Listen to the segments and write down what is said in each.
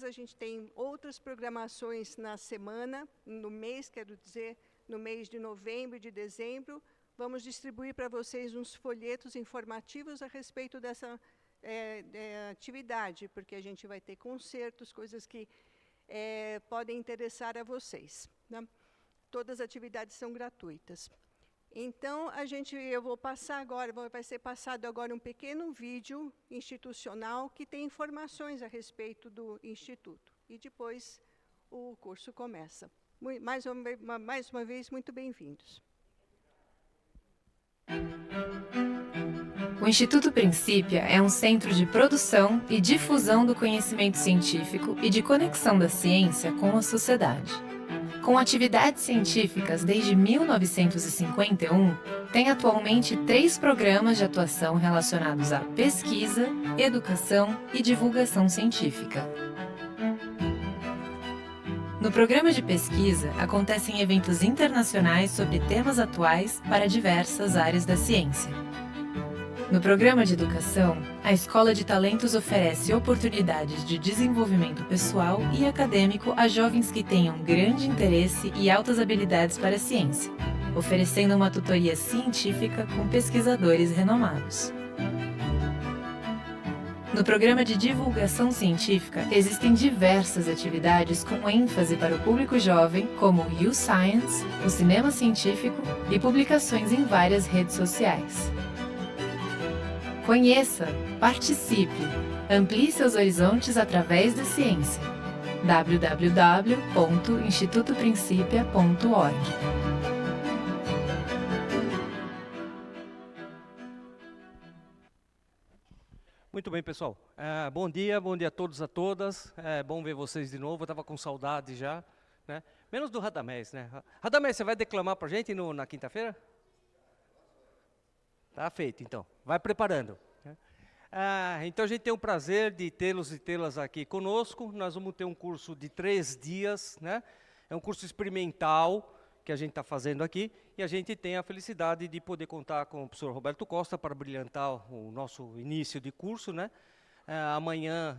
a gente tem outras programações na semana, no mês, quero dizer, no mês de novembro e de dezembro. Vamos distribuir para vocês uns folhetos informativos a respeito dessa atividade, porque a gente vai ter concertos, coisas que podem interessar a vocês, né? Todas as atividades são gratuitas. Então, eu vou passar agora, vai ser passado agora um pequeno vídeo institucional que tem informações a respeito do Instituto. E depois o curso começa. Mais uma vez, muito bem-vindos. O Instituto Princípia é um centro de produção e difusão do conhecimento científico e de conexão da ciência com a sociedade. Com atividades científicas desde 1951, tem atualmente 3 programas de atuação relacionados à pesquisa, educação e divulgação científica. No programa de pesquisa, acontecem eventos internacionais sobre temas atuais para diversas áreas da ciência. No programa de educação, a Escola de Talentos oferece oportunidades de desenvolvimento pessoal e acadêmico a jovens que tenham grande interesse e altas habilidades para a ciência, oferecendo uma tutoria científica com pesquisadores renomados. No programa de divulgação científica, existem diversas atividades com ênfase para o público jovem, como o You Science, o cinema científico e publicações em várias redes sociais. Conheça, participe, amplie seus horizontes através da ciência. www.institutoprincipia.org. Muito bem, pessoal. Bom dia a todos e a todas. É bom ver vocês de novo. Eu estava com saudade já, né? Menos do Radamés, né? Radamés, você vai declamar para a gente na quinta-feira? Tá feito, então. Vai preparando. Então, a gente tem o prazer de tê-los e tê-las aqui conosco. Nós vamos ter um curso de 3 dias, né? É um curso experimental que a gente está fazendo aqui. E a gente tem a felicidade de poder contar com o professor Roberto Costa para brilhantar o nosso início de curso, né? Amanhã,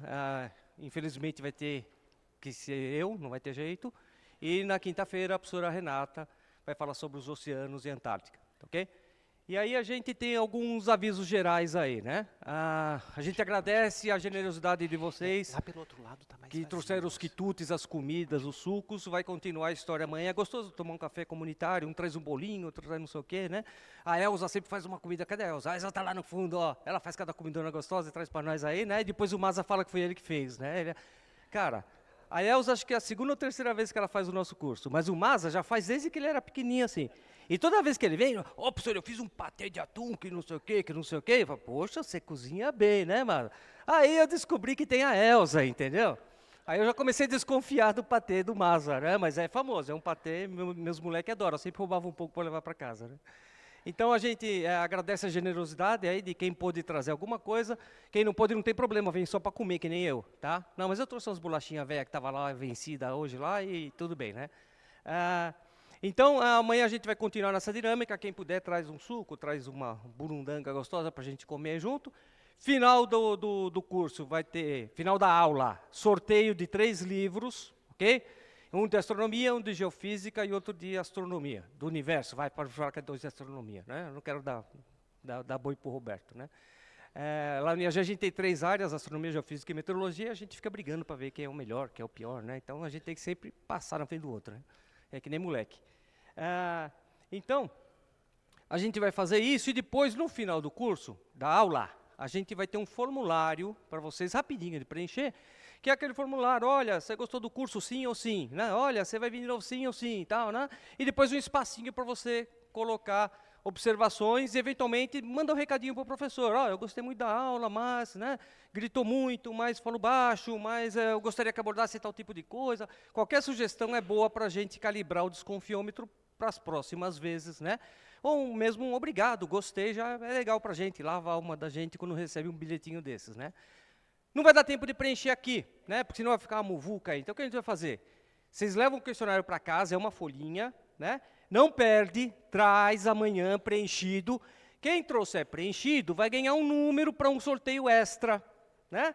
infelizmente, vai ter que ser eu, não vai ter jeito. E na quinta-feira, a professora Renata vai falar sobre os oceanos e Antártica, ok? E aí a gente tem alguns avisos gerais aí, né? A gente agradece a generosidade de vocês, lá pelo outro lado tá mais que vazio, trouxeram os quitutes, as comidas, os sucos. Vai continuar a história amanhã. É gostoso tomar um café comunitário, um traz um bolinho, outro traz não sei o quê, né? A Elza sempre faz uma comida. Cadê a Elza? A Elza tá lá no fundo, ó. Ela faz cada comidona gostosa e traz para nós aí, né? E depois o Maza fala que foi ele que fez, né? Cara, a Elza acho que é a 2ª ou 3ª vez que ela faz o nosso curso, mas o Maza já faz desde que ele era pequenininho assim. E toda vez que ele vem, professor, eu fiz um patê de atum, que não sei o quê, que não sei o quê. Eu falo, poxa, você cozinha bem, né, mano? Aí eu descobri que tem a Elza, entendeu? Aí eu já comecei a desconfiar do patê do Maza, né? Mas é famoso, é um patê, meus moleques adoram, eu sempre roubava um pouco para levar para casa, né? Então a gente agradece a generosidade aí de quem pôde trazer alguma coisa. Quem não pôde, não tem problema, vem só para comer, que nem eu, tá? Não, mas eu trouxe umas bolachinhas velhas que estavam lá, vencida hoje lá, e tudo bem, né? Então, amanhã a gente vai continuar nessa dinâmica. Quem puder, traz um suco, traz uma burundanga gostosa para a gente comer junto. Final do curso, vai ter, final da aula, sorteio de 3 livros, ok? Um de astronomia, um de geofísica e outro de astronomia, do universo. Vai para falar que é 2 de astronomia, né? Eu não quero dar boi para o Roberto, né? Lá no IAG a gente tem 3 áreas, astronomia, geofísica e meteorologia. A gente fica brigando para ver quem é o melhor, quem é o pior, né? Então, a gente tem que sempre passar na frente do outro, né? É que nem moleque. Então, a gente vai fazer isso e depois, no final do curso, da aula, a gente vai ter um formulário para vocês, rapidinho de preencher, que é aquele formulário, olha, você gostou do curso sim ou sim, né? Olha, você vai vir de novo sim ou sim e tal, né? E depois um espacinho para você colocar observações e, eventualmente, manda um recadinho para o professor. Eu gostei muito da aula, mas, né, gritou muito, mas falou baixo, mas eu gostaria que abordasse tal tipo de coisa. Qualquer sugestão é boa para a gente calibrar o desconfiômetro para as próximas vezes, né? Ou mesmo um obrigado, gostei, já é legal para a gente, lava a alma da gente quando recebe um bilhetinho desses, né? Não vai dar tempo de preencher aqui, né? Porque senão vai ficar uma muvuca aí. Então, o que a gente vai fazer? Vocês levam o questionário para casa, é uma folhinha, né? Não perde, traz amanhã preenchido. Quem trouxer preenchido vai ganhar um número para um sorteio extra, né?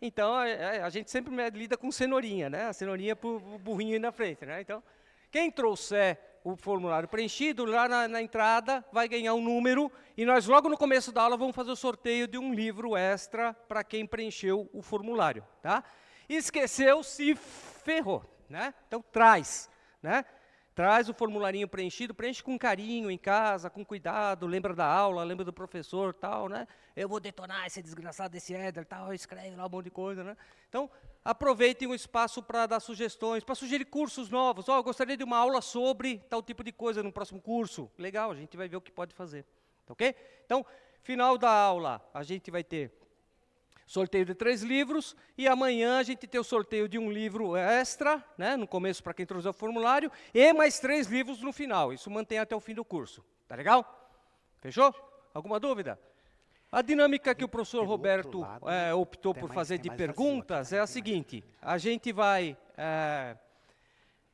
Então, a gente sempre lida com cenourinha, né? A cenourinha para o burrinho aí na frente, né? Então, quem trouxer o formulário preenchido, lá na entrada, vai ganhar um número, e nós, logo no começo da aula, vamos fazer o sorteio de um livro extra para quem preencheu o formulário, tá? Esqueceu, se ferrou, né? Então, traz, né? Traz o formularinho preenchido, preenche com carinho em casa, com cuidado, lembra da aula, lembra do professor, tal, né? Eu vou detonar esse desgraçado desse Éder, tal, escreve lá um monte de coisa, né? Então, aproveitem o espaço para dar sugestões, para sugerir cursos novos. Eu gostaria de uma aula sobre tal tipo de coisa no próximo curso. Legal, a gente vai ver o que pode fazer, ok? Então, final da aula, a gente vai ter sorteio de 3 livros, e amanhã a gente tem o sorteio de um livro extra, né, no começo para quem trouxe o formulário, e mais 3 livros no final. Isso mantém até o fim do curso. Tá legal? Fechou? Alguma dúvida? A dinâmica que o professor Roberto optou por fazer de perguntas é a seguinte: a gente vai...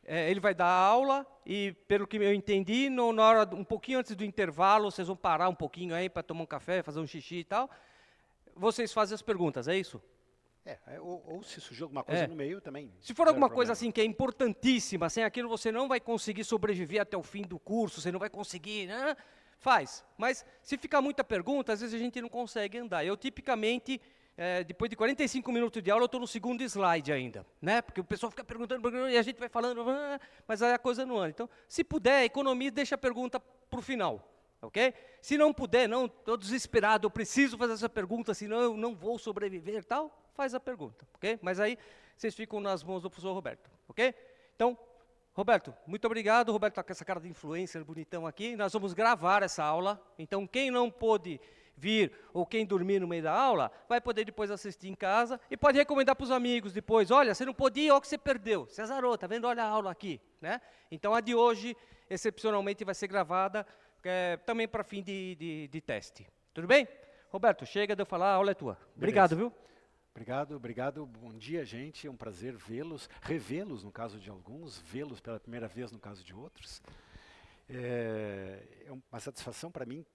ele vai dar aula, e pelo que eu entendi, na hora, um pouquinho antes do intervalo, vocês vão parar um pouquinho aí para tomar um café, fazer um xixi e tal. Vocês fazem as perguntas, é isso? Ou se surgir alguma coisa no meio também. Se for alguma coisa assim que é importantíssima, sem aquilo você não vai conseguir sobreviver até o fim do curso, você não vai conseguir, né? Faz. Mas se ficar muita pergunta, às vezes a gente não consegue andar. Eu, tipicamente, depois de 45 minutos de aula, eu estou no segundo slide ainda, né? Porque o pessoal fica perguntando, e a gente vai falando, mas aí a coisa não anda. Então, se puder, economize, deixa a pergunta para o final. Ok? Se não puder, não, estou desesperado, eu preciso fazer essa pergunta, senão eu não vou sobreviver, tal, faz a pergunta, ok? Mas aí vocês ficam nas mãos do professor Roberto, ok? Então, Roberto, muito obrigado. O Roberto está com essa cara de influencer bonitão aqui. Nós vamos gravar essa aula, então quem não pôde vir ou quem dormir no meio da aula, vai poder depois assistir em casa e pode recomendar para os amigos depois. Olha, você não pôde ir, olha o que você perdeu. Você azarou, tá vendo? Olha a aula aqui, né? Então a de hoje, excepcionalmente, vai ser gravada também para fim de teste. Tudo bem? Roberto, chega de eu falar, a aula é tua. Obrigado, viu? Obrigado. Bom dia, gente. É um prazer vê-los, revê-los no caso de alguns, vê-los pela primeira vez no caso de outros. É uma satisfação para mim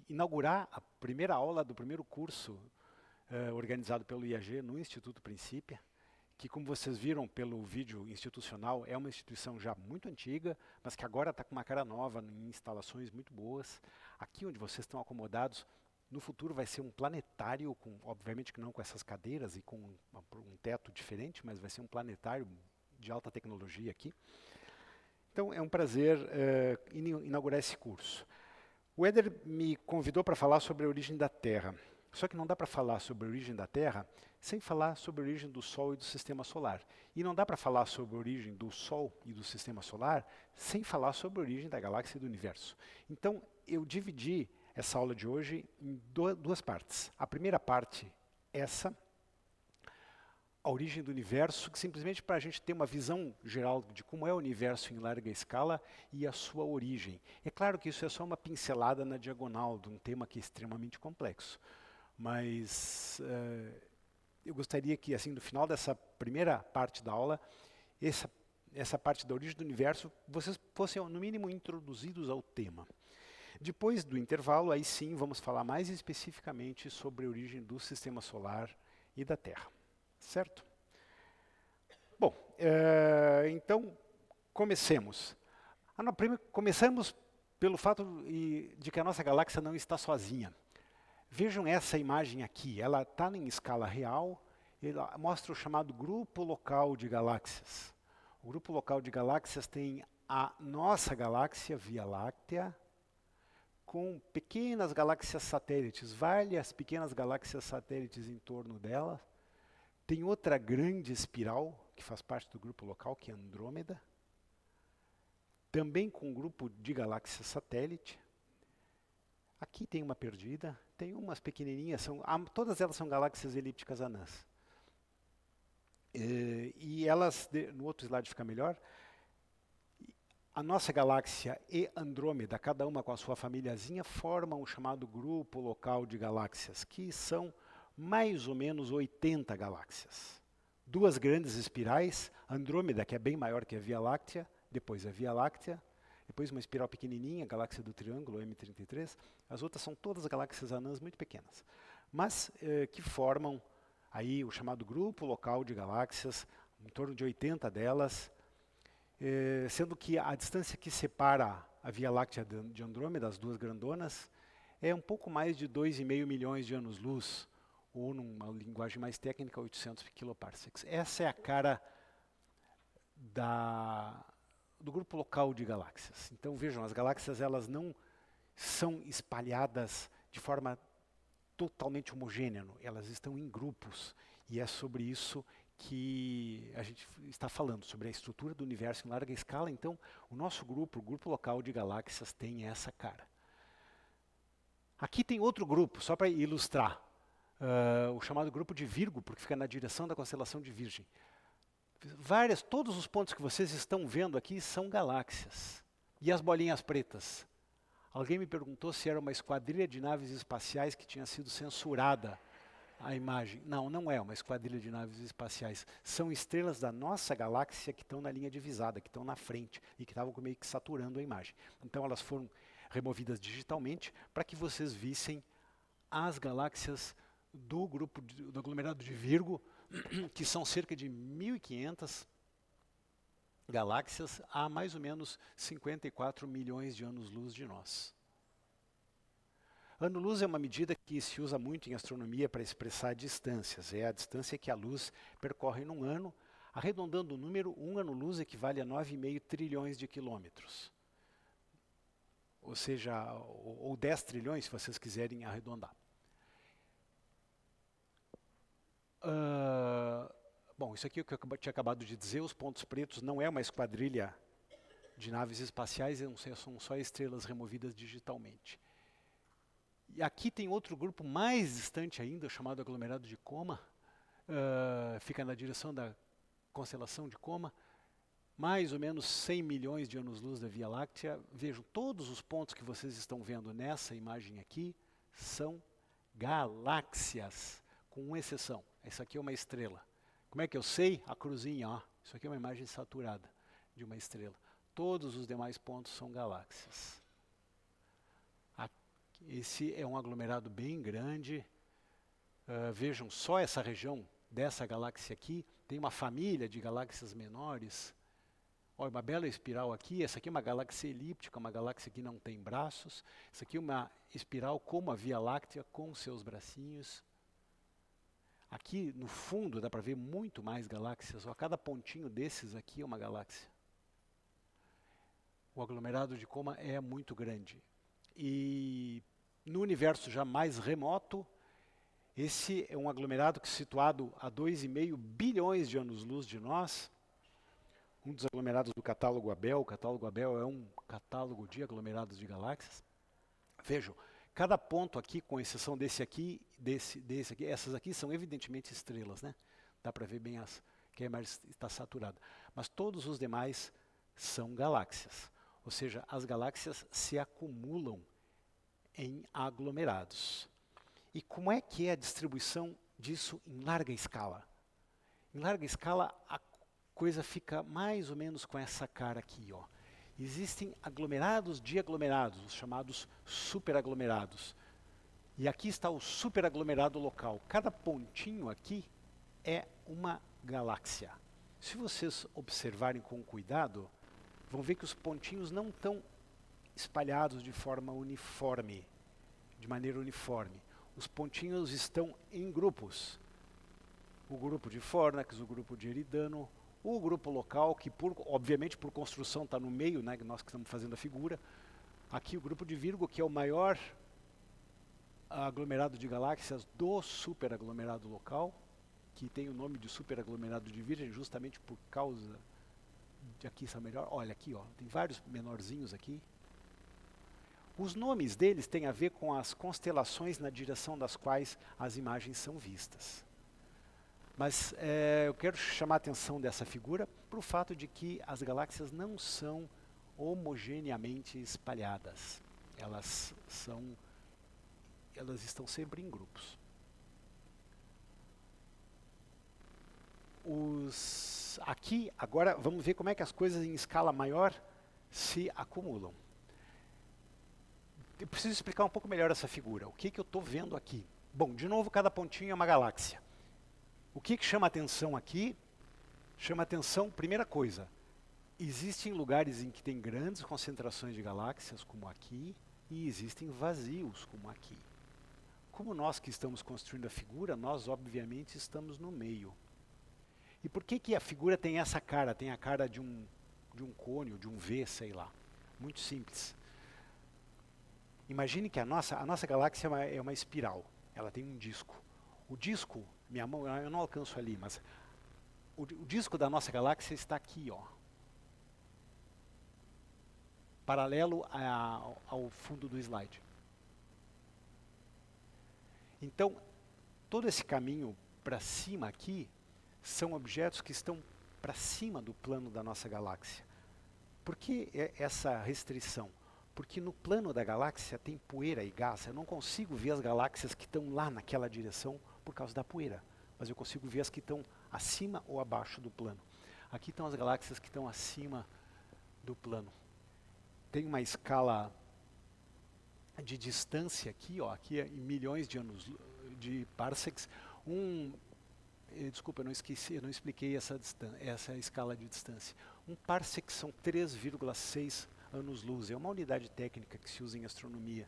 inaugurar a primeira aula do primeiro curso organizado pelo IAG no Instituto Princípia, que, como vocês viram pelo vídeo institucional, é uma instituição já muito antiga, mas que agora está com uma cara nova, em instalações muito boas. Aqui onde vocês estão acomodados, no futuro vai ser um planetário, obviamente que não com essas cadeiras e com um teto diferente, mas vai ser um planetário de alta tecnologia aqui. Então, é um prazer inaugurar esse curso. O Éder me convidou para falar sobre a origem da Terra. Só que não dá para falar sobre a origem da Terra sem falar sobre a origem do Sol e do Sistema Solar. E não dá para falar sobre a origem do Sol e do Sistema Solar sem falar sobre a origem da galáxia e do Universo. Então, eu dividi essa aula de hoje em duas partes. A primeira parte, a origem do Universo, que simplesmente para a gente ter uma visão geral de como é o Universo em larga escala e a sua origem. É claro que isso é só uma pincelada na diagonal de um tema que é extremamente complexo. Mas eu gostaria que, assim, no final dessa primeira parte da aula, essa parte da origem do universo, vocês fossem, no mínimo, introduzidos ao tema. Depois do intervalo, aí sim, vamos falar mais especificamente sobre a origem do Sistema Solar e da Terra. Certo? Bom, então, comecemos. Começamos pelo fato de que a nossa galáxia não está sozinha. Vejam essa imagem aqui, ela está em escala real, ela mostra o chamado grupo local de galáxias. O grupo local de galáxias tem a nossa galáxia, Via Láctea, com pequenas galáxias satélites, várias pequenas galáxias satélites em torno dela. Tem outra grande espiral, que faz parte do grupo local, que é Andrômeda, também com um grupo de galáxias satélite. Aqui tem uma perdida, tem umas pequenininhas, todas elas são galáxias elípticas anãs. E elas, no outro slide fica melhor, a nossa galáxia e Andrômeda, cada uma com a sua famíliazinha, formam o chamado grupo local de galáxias, que são mais ou menos 80 galáxias. Duas grandes espirais, Andrômeda, que é bem maior que a Via Láctea, depois a Via Láctea, depois uma espiral pequenininha, a galáxia do Triângulo, M33. As outras são todas galáxias anãs muito pequenas, mas que formam aí o chamado grupo local de galáxias, em torno de 80 delas, sendo que a distância que separa a Via Láctea de Andrômeda, as duas grandonas, é um pouco mais de 2,5 milhões de anos-luz, ou numa linguagem mais técnica, 800 kiloparsecs. Essa é a cara do grupo local de galáxias. Então vejam, as galáxias elas não são espalhadas de forma totalmente homogênea, elas estão em grupos, e é sobre isso que a gente está falando, sobre a estrutura do universo em larga escala. Então o nosso grupo, o grupo local de galáxias, tem essa cara. Aqui tem outro grupo, só para ilustrar, o chamado grupo de Virgo, porque fica na direção da constelação de Virgem. Todos os pontos que vocês estão vendo aqui são galáxias. E as bolinhas pretas? Alguém me perguntou se era uma esquadrilha de naves espaciais que tinha sido censurada a imagem. Não, não é uma esquadrilha de naves espaciais. São estrelas da nossa galáxia que estão na linha divisada, que estão na frente e que estavam meio que saturando a imagem. Então elas foram removidas digitalmente para que vocês vissem as galáxias do grupo do aglomerado de Virgo, que são cerca de 1.500 galáxias a mais ou menos 54 milhões de anos-luz de nós. Ano-luz é uma medida que se usa muito em astronomia para expressar distâncias. É a distância que a luz percorre num ano. Arredondando o número, um ano-luz equivale a 9,5 trilhões de quilômetros. Ou seja, ou 10 trilhões, se vocês quiserem arredondar. Bom, isso aqui é o que eu tinha acabado de dizer, os pontos pretos não é uma esquadrilha de naves espaciais, são só estrelas removidas digitalmente. E aqui tem outro grupo mais distante ainda, chamado aglomerado de Coma, fica na direção da constelação de Coma, mais ou menos 100 milhões de anos-luz da Via Láctea. Vejam, todos os pontos que vocês estão vendo nessa imagem aqui são galáxias, com uma exceção. Essa aqui é uma estrela. Como é que eu sei? A cruzinha, ó. Isso aqui é uma imagem saturada de uma estrela. Todos os demais pontos são galáxias. Esse é um aglomerado bem grande. Vejam, só essa região dessa galáxia aqui tem uma família de galáxias menores. Olha, uma bela espiral aqui. Essa aqui é uma galáxia elíptica, uma galáxia que não tem braços. Essa aqui é uma espiral como a Via Láctea, com seus bracinhos. Aqui no fundo dá para ver muito mais galáxias. Ó, cada pontinho desses aqui é uma galáxia. O aglomerado de Coma é muito grande. E no universo já mais remoto, esse é um aglomerado que é situado a 2,5 bilhões de anos-luz de nós. Um dos aglomerados do catálogo Abell. O catálogo Abell é um catálogo de aglomerados de galáxias. Vejam, cada ponto aqui, com exceção desse aqui, desse aqui, essas aqui são evidentemente estrelas, né? Dá para ver bem que a imagem está saturada. Mas todos os demais são galáxias. Ou seja, as galáxias se acumulam em aglomerados. E como é que é a distribuição disso em larga escala? Em larga escala, a coisa fica mais ou menos com essa cara aqui, ó. Existem aglomerados de aglomerados, os chamados superaglomerados. E aqui está o superaglomerado local. Cada pontinho aqui é uma galáxia. Se vocês observarem com cuidado, vão ver que os pontinhos não estão espalhados de forma uniforme, de maneira uniforme. Os pontinhos estão em grupos. O grupo de Fornax, o grupo de Eridano, o grupo local, que obviamente por construção está no meio, né, nós que estamos fazendo a figura. Aqui o grupo de Virgo, que é o maior aglomerado de galáxias do superaglomerado local, que tem o nome de superaglomerado de Virgem, justamente por causa de aqui está melhor. Olha aqui, ó, tem vários menorzinhos aqui. Os nomes deles têm a ver com as constelações na direção das quais as imagens são vistas. Mas eu quero chamar a atenção dessa figura para o fato de que as galáxias não são homogeneamente espalhadas. Elas estão sempre em grupos. Aqui, agora, vamos ver como é que as coisas em escala maior se acumulam. Eu preciso explicar um pouco melhor essa figura. O que eu estou vendo aqui? Bom, de novo, cada pontinho é uma galáxia. O que chama atenção aqui? Chama atenção, primeira coisa, existem lugares em que tem grandes concentrações de galáxias, como aqui, e existem vazios, como aqui. Como nós que estamos construindo a figura, nós obviamente estamos no meio. E por que a figura tem essa cara? Tem a cara de um cone, ou de um V, sei lá. Muito simples. Imagine que a nossa galáxia é uma espiral. Ela tem um disco. O disco, minha mão, eu não alcanço ali, mas o disco da nossa galáxia está aqui, ó. Paralelo ao fundo do slide. Então, todo esse caminho para cima aqui são objetos que estão para cima do plano da nossa galáxia. Por que essa restrição? Porque no plano da galáxia tem poeira e gás. Eu não consigo ver as galáxias que estão lá naquela direção por causa da poeira, mas eu consigo ver as que estão acima ou abaixo do plano. Aqui estão as galáxias que estão acima do plano. Tem uma escala de distância aqui, ó, aqui é em milhões de anos de parsecs. Desculpa, eu não expliquei essa escala de distância. Um parsec são 3,6 anos-luz. É uma unidade técnica que se usa em astronomia.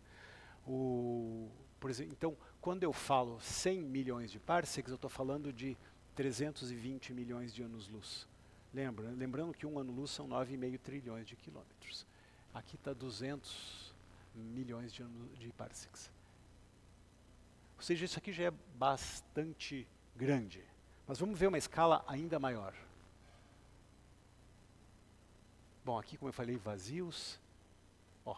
Por exemplo, então, quando eu falo 100 milhões de parsecs, eu estou falando de 320 milhões de anos-luz. Lembrando que um ano-luz são 9,5 trilhões de quilômetros. Aqui está 200 milhões de parsecs. Ou seja, isso aqui já é bastante grande. Mas vamos ver uma escala ainda maior. Bom, aqui, como eu falei, vazios. Ó.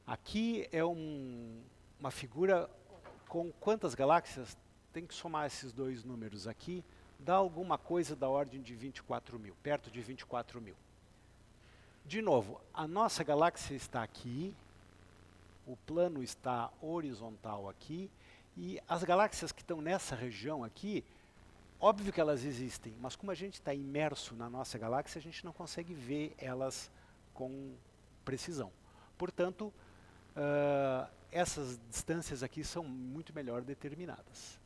Aqui é uma figura com quantas galáxias? Tem que somar esses dois números aqui. Dá alguma coisa da ordem de 24 mil, perto de 24 mil. De novo, a nossa galáxia está aqui, o plano está horizontal aqui, e as galáxias que estão nessa região aqui, óbvio que elas existem, mas como a gente está imerso na nossa galáxia, a gente não consegue ver elas com precisão. Portanto, essas distâncias aqui são muito melhor determinadas.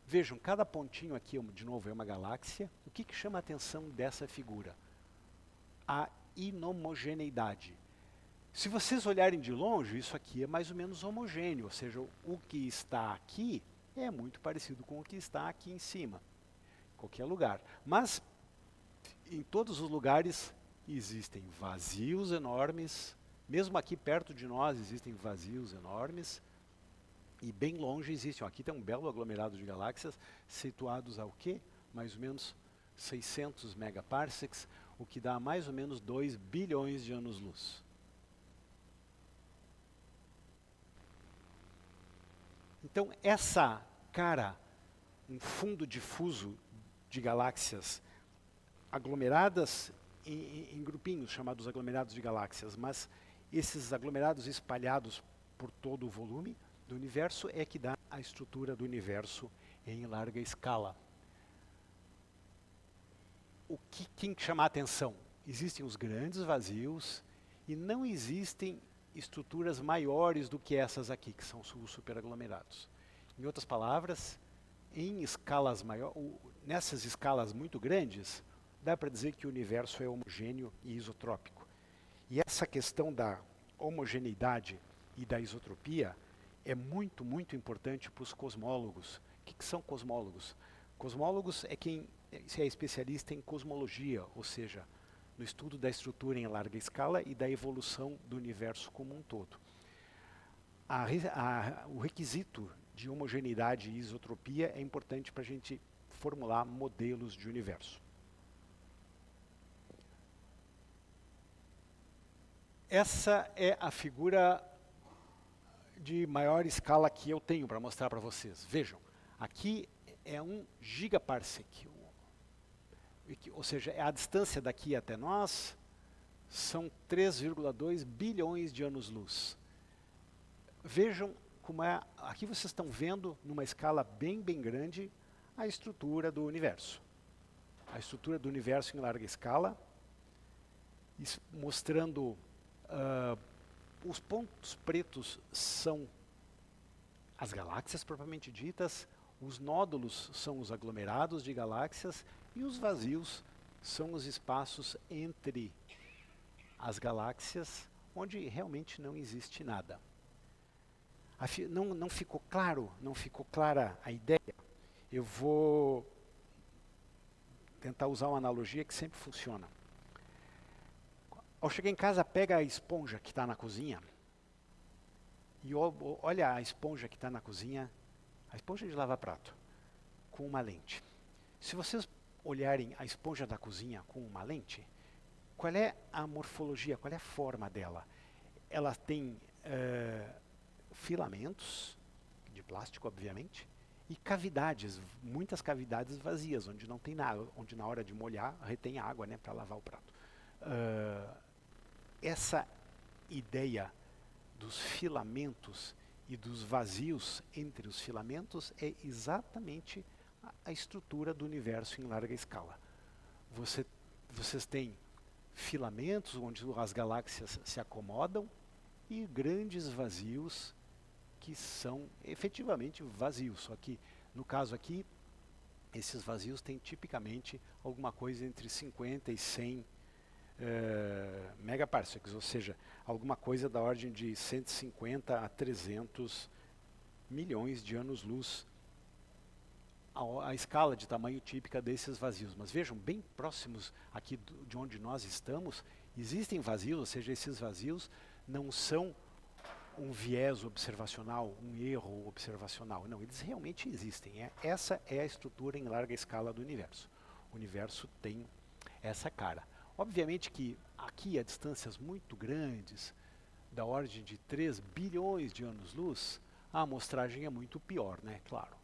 Vejam, cada pontinho aqui, de novo, é uma galáxia. O que chama a atenção dessa figura? A inhomogeneidade. Se vocês olharem de longe, isso aqui é mais ou menos homogêneo, ou seja, o que está aqui é muito parecido com o que está aqui em cima, em qualquer lugar. Mas, em todos os lugares, existem vazios enormes, mesmo aqui perto de nós existem vazios enormes, e bem longe existem. Aqui tem um belo aglomerado de galáxias, situados ao quê? Mais ou menos 600 megaparsecs, o que dá mais ou menos 2 bilhões de anos-luz. Então, essa cara, um fundo difuso de galáxias aglomeradas em grupinhos, chamados aglomerados de galáxias, mas esses aglomerados espalhados por todo o volume do universo é que dá a estrutura do universo em larga escala. O que tem que chamar a atenção? Existem os grandes vazios e não existem estruturas maiores do que essas aqui, que são os superaglomerados. Em outras palavras, em escalas nessas escalas muito grandes, dá para dizer que o universo é homogêneo e isotrópico. E essa questão da homogeneidade e da isotropia é muito, muito importante para os cosmólogos. O que são cosmólogos? Cosmólogos é quem é especialista em cosmologia, ou seja, no estudo da estrutura em larga escala e da evolução do universo como um todo. O requisito de homogeneidade e isotropia é importante para a gente formular modelos de universo. Essa é a figura de maior escala que eu tenho para mostrar para vocês. Vejam, aqui é 1 gigaparsec, ou seja, a distância daqui até nós são 3,2 bilhões de anos-luz. Vejam como é, aqui vocês estão vendo, numa escala bem, bem grande, a estrutura do universo. A estrutura do universo em larga escala, mostrando os pontos pretos são as galáxias propriamente ditas, Os nódulos são os aglomerados de galáxias e os vazios são os espaços entre as galáxias onde realmente não existe nada. Não ficou claro? Não ficou clara a ideia? Eu vou tentar usar uma analogia que sempre funciona. Ao chegar em casa, pega a esponja que está na cozinha e olha a esponja que está na cozinha, a esponja de lavar prato, com uma lente. Se vocês olharem a esponja da cozinha com uma lente, qual é a morfologia, qual é a forma dela? Ela tem filamentos, de plástico, obviamente, e cavidades, muitas cavidades vazias, onde não tem nada, onde na hora de molhar retém água, né, para lavar o prato. Essa ideia dos filamentos e dos vazios entre os filamentos é exatamente a estrutura do universo em larga escala. Vocês têm filamentos onde as galáxias se acomodam e grandes vazios que são efetivamente vazios. Só que, no caso aqui, esses vazios têm tipicamente alguma coisa entre 50 e 100 megaparsecs, ou seja, alguma coisa da ordem de 150 a 300 milhões de anos-luz, a escala de tamanho típica desses vazios. Mas vejam, bem próximos aqui de onde nós estamos, existem vazios, ou seja, esses vazios não são um viés observacional, um erro observacional. Não, eles realmente existem. Essa é a estrutura em larga escala do universo. O universo tem essa cara. Obviamente que aqui a distâncias muito grandes, da ordem de 3 bilhões de anos-luz, a amostragem é muito pior, né? Claro,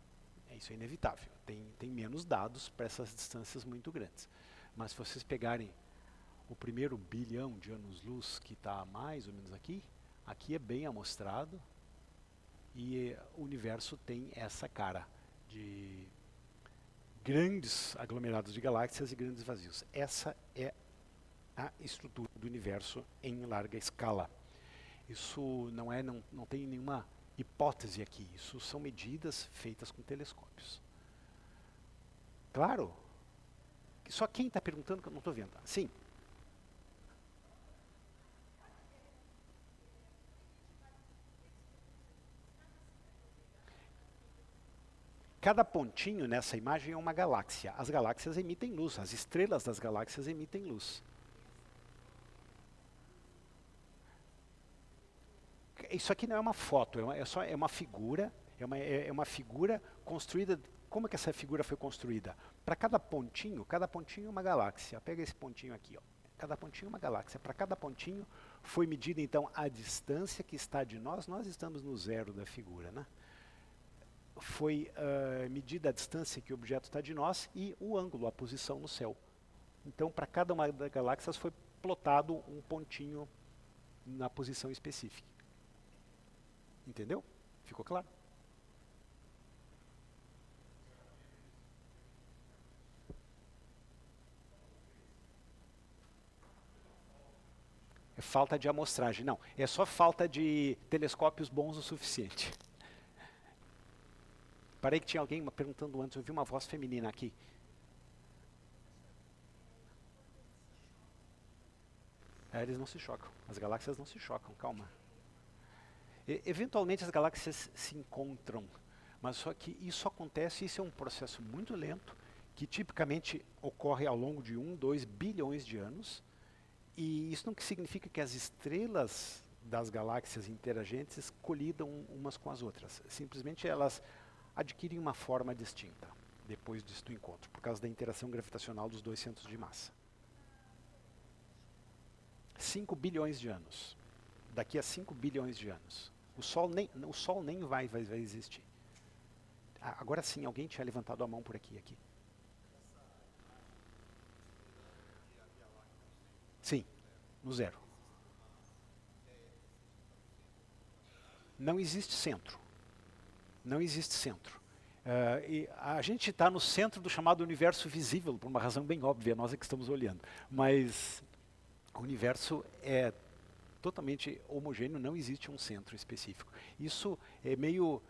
isso é inevitável. Tem menos dados para essas distâncias muito grandes. Mas se vocês pegarem o primeiro bilhão de anos-luz, que está mais ou menos aqui é bem amostrado, e o universo tem essa cara de grandes aglomerados de galáxias e grandes vazios. Essa é a estrutura do universo em larga escala. Isso não tem nenhuma hipótese aqui. Isso são medidas feitas com telescópios. Claro. Só quem está perguntando que eu não estou vendo. Sim. Cada pontinho nessa imagem é uma galáxia. As galáxias emitem luz, as estrelas das galáxias emitem luz. Isso aqui não é uma foto, é uma figura, é uma figura construída. Como é que essa figura foi construída? Para cada pontinho é uma galáxia. Pega esse pontinho aqui, ó. Cada pontinho é uma galáxia. Para cada pontinho foi medida então a distância que está de nós. Nós estamos no zero da figura, né? Foi medida a distância que o objeto está de nós e o ângulo, a posição no céu. Então, para cada uma das galáxias foi plotado um pontinho na posição específica. Entendeu? Ficou claro? É falta de amostragem. Não, é só falta de telescópios bons o suficiente. Parei que tinha alguém perguntando antes, eu vi uma voz feminina aqui. Eles não se chocam, as galáxias não se chocam, calma. Eventualmente as galáxias se encontram, mas só que isso acontece, isso é um processo muito lento, que tipicamente ocorre ao longo de 1, 2 bilhões de anos, e isso não significa que as estrelas das galáxias interagentes colidam umas com as outras, simplesmente elas adquirem uma forma distinta depois do encontro, por causa da interação gravitacional dos dois centros de massa. 5 bilhões de anos. Daqui a 5 bilhões de anos. O Sol nem vai existir. Agora sim, alguém tinha levantado a mão por aqui. Sim, no zero. Não existe centro. Não existe centro. E a gente está no centro do chamado universo visível, por uma razão bem óbvia, nós é que estamos olhando. Mas o universo é totalmente homogêneo, não existe um centro específico. Isso é meio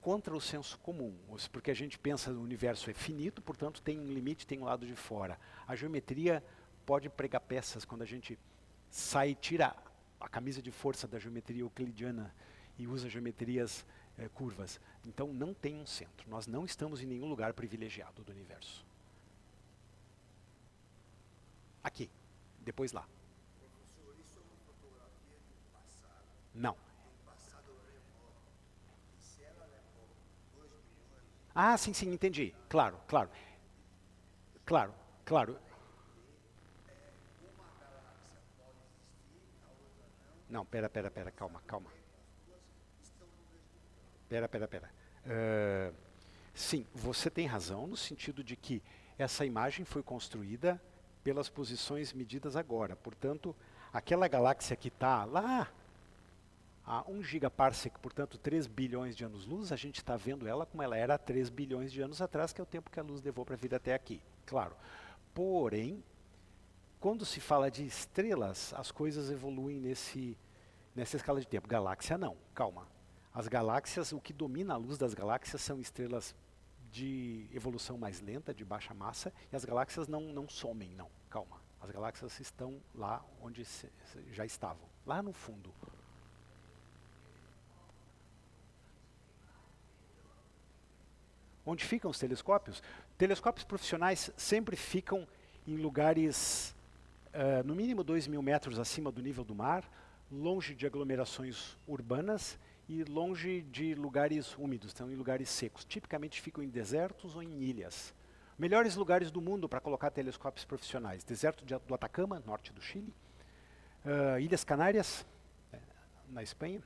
contra o senso comum, porque a gente pensa que o universo é finito, portanto tem um limite, tem um lado de fora. A geometria pode pregar peças quando a gente tira a camisa de força da geometria euclidiana e usa geometrias curvas. Então não tem um centro. Nós não estamos em nenhum lugar privilegiado do universo. Aqui, depois lá. Professor, isso é uma fotografia do passado. Não. Do passado remoto. E se ela levou 2 milhões... Ah, sim, sim, entendi. Claro, claro. Claro, claro. Uma galáxia pode existir, a outra não. Não, pera, calma. As duas estão no mesmo plano. Pera. Sim, você tem razão no sentido de que essa imagem foi construída pelas posições medidas agora. Portanto, aquela galáxia que está lá a 1 gigaparsec, portanto 3 bilhões de anos-luz, a gente está vendo ela como ela era há 3 bilhões de anos atrás, que é o tempo que a luz levou para vir até aqui. Claro. Porém, quando se fala de estrelas, as coisas evoluem nessa escala de tempo. Galáxia não, calma. As galáxias, o que domina a luz das galáxias são estrelas de evolução mais lenta, de baixa massa, e as galáxias não somem, não, calma. As galáxias estão lá onde já estavam, lá no fundo. Onde ficam os telescópios? Telescópios profissionais sempre ficam em lugares, no mínimo 2.000 metros acima do nível do mar, longe de aglomerações urbanas e longe de lugares úmidos, estão em lugares secos. Tipicamente ficam em desertos ou em ilhas. Melhores lugares do mundo para colocar telescópios profissionais: deserto do Atacama, norte do Chile, Ilhas Canárias, na Espanha,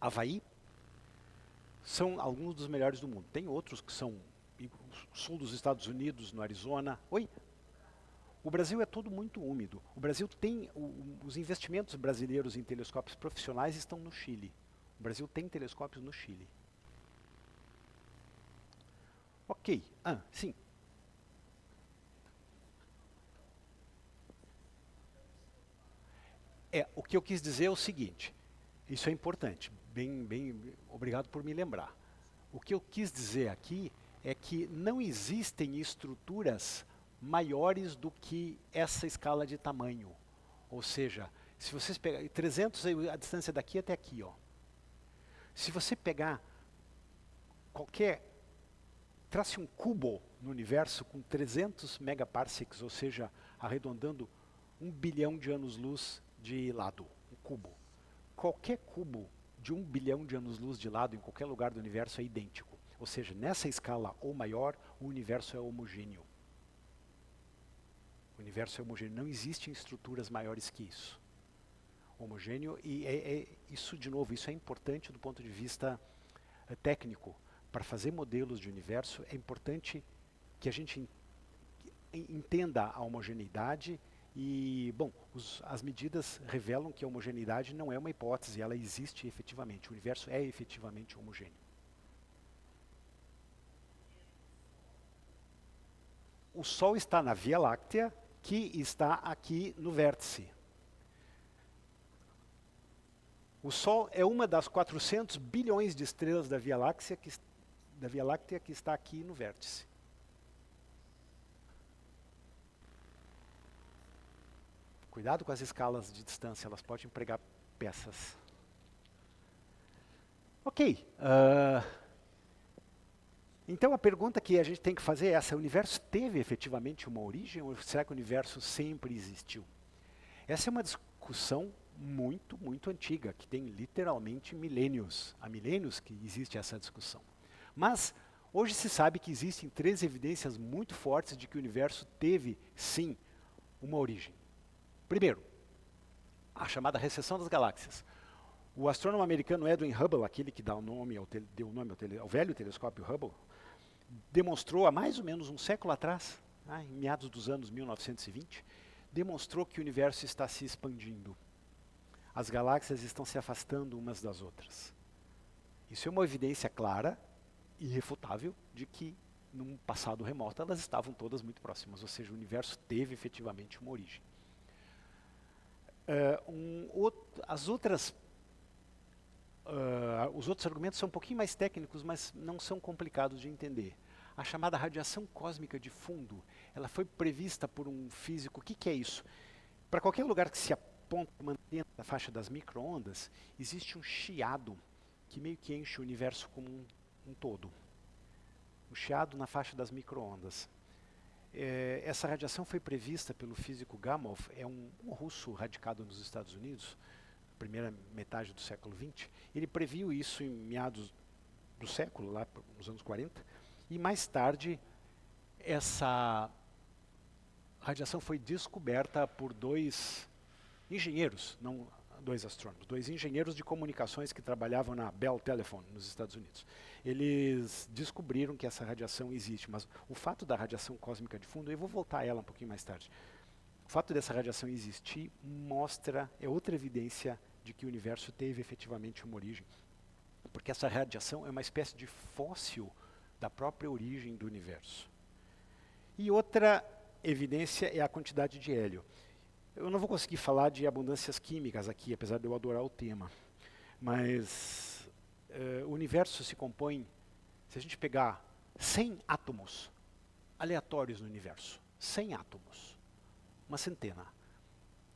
Havaí, são alguns dos melhores do mundo. Tem outros que são sul dos Estados Unidos, no Arizona. Oi? O Brasil é todo muito úmido. O Brasil tem, os investimentos brasileiros em telescópios profissionais estão no Chile. O Brasil tem telescópios no Chile. Ok. Sim. O que eu quis dizer é o seguinte, isso é importante, obrigado por me lembrar. O que eu quis dizer aqui é que não existem estruturas maiores do que essa escala de tamanho. Ou seja, se vocês pegarem 300, a distância daqui até aqui, ó. Se você pegar trace um cubo no universo com 300 megaparsecs, ou seja, arredondando 1 bilhão de anos-luz de lado, um cubo. Qualquer cubo de 1 bilhão de anos-luz de lado em qualquer lugar do universo é idêntico. Ou seja, nessa escala ou maior, o universo é homogêneo. O universo é homogêneo, não existem estruturas maiores que isso. Homogêneo, e isso, de novo, isso é importante do ponto de vista técnico. Para fazer modelos de universo, é importante que a gente entenda a homogeneidade e, bom, as medidas revelam que a homogeneidade não é uma hipótese, ela existe efetivamente, o universo é efetivamente homogêneo. O Sol está na Via Láctea, que está aqui no vértice. O Sol é uma das 400 bilhões de estrelas da Via Láctea que está aqui no vértice. Cuidado com as escalas de distância, elas podem pregar peças. Ok. Então a pergunta que a gente tem que fazer é essa: o universo teve efetivamente uma origem ou será que o universo sempre existiu? Essa é uma discussão muito, muito antiga, que tem literalmente milênios. Há milênios que existe essa discussão. Mas hoje se sabe que existem 3 evidências muito fortes de que o universo teve, sim, uma origem. Primeiro, a chamada recessão das galáxias. O astrônomo americano Edwin Hubble, aquele que deu o nome ao velho telescópio Hubble, demonstrou há mais ou menos um século atrás, em meados dos anos 1920, demonstrou que o universo está se expandindo. As galáxias estão se afastando umas das outras. Isso é uma evidência clara e irrefutável de que, num passado remoto, elas estavam todas muito próximas, ou seja, o universo teve efetivamente uma origem. As outras Os outros argumentos são um pouquinho mais técnicos, mas não são complicados de entender. A chamada radiação cósmica de fundo, ela foi prevista por um físico. O que, que é isso? Para qualquer lugar que se aponta uma antena da faixa das micro-ondas, existe um chiado que meio que enche o universo como um todo. O chiado na faixa das micro-ondas. Essa radiação foi prevista pelo físico Gamov, é um russo radicado nos Estados Unidos, primeira metade do século XX. Ele previu isso em meados do século, lá nos anos 40, e mais tarde essa radiação foi descoberta por 2 engenheiros, não 2 astrônomos, 2 engenheiros de comunicações que trabalhavam na Bell Telephone, nos Estados Unidos. Eles descobriram que essa radiação existe, mas o fato da radiação cósmica de fundo, eu vou voltar a ela um pouquinho mais tarde, o fato dessa radiação existir é outra evidência de que o universo teve efetivamente uma origem, porque essa radiação é uma espécie de fóssil da própria origem do universo. E outra evidência é a quantidade de hélio. Eu não vou conseguir falar de abundâncias químicas aqui, apesar de eu adorar o tema, mas o universo se compõe, se a gente pegar 100 átomos aleatórios no universo, 100 átomos, uma centena,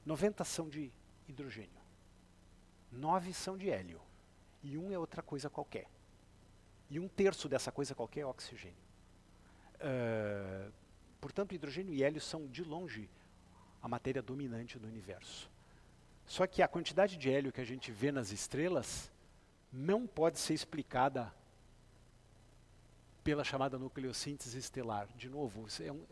90 são de hidrogênio, 9 são de hélio, e 1 é outra coisa qualquer. E 1/3 dessa coisa qualquer é oxigênio. Portanto, hidrogênio e hélio são, de longe, a matéria dominante do universo. Só que a quantidade de hélio que a gente vê nas estrelas não pode ser explicada pela chamada nucleossíntese estelar. De novo,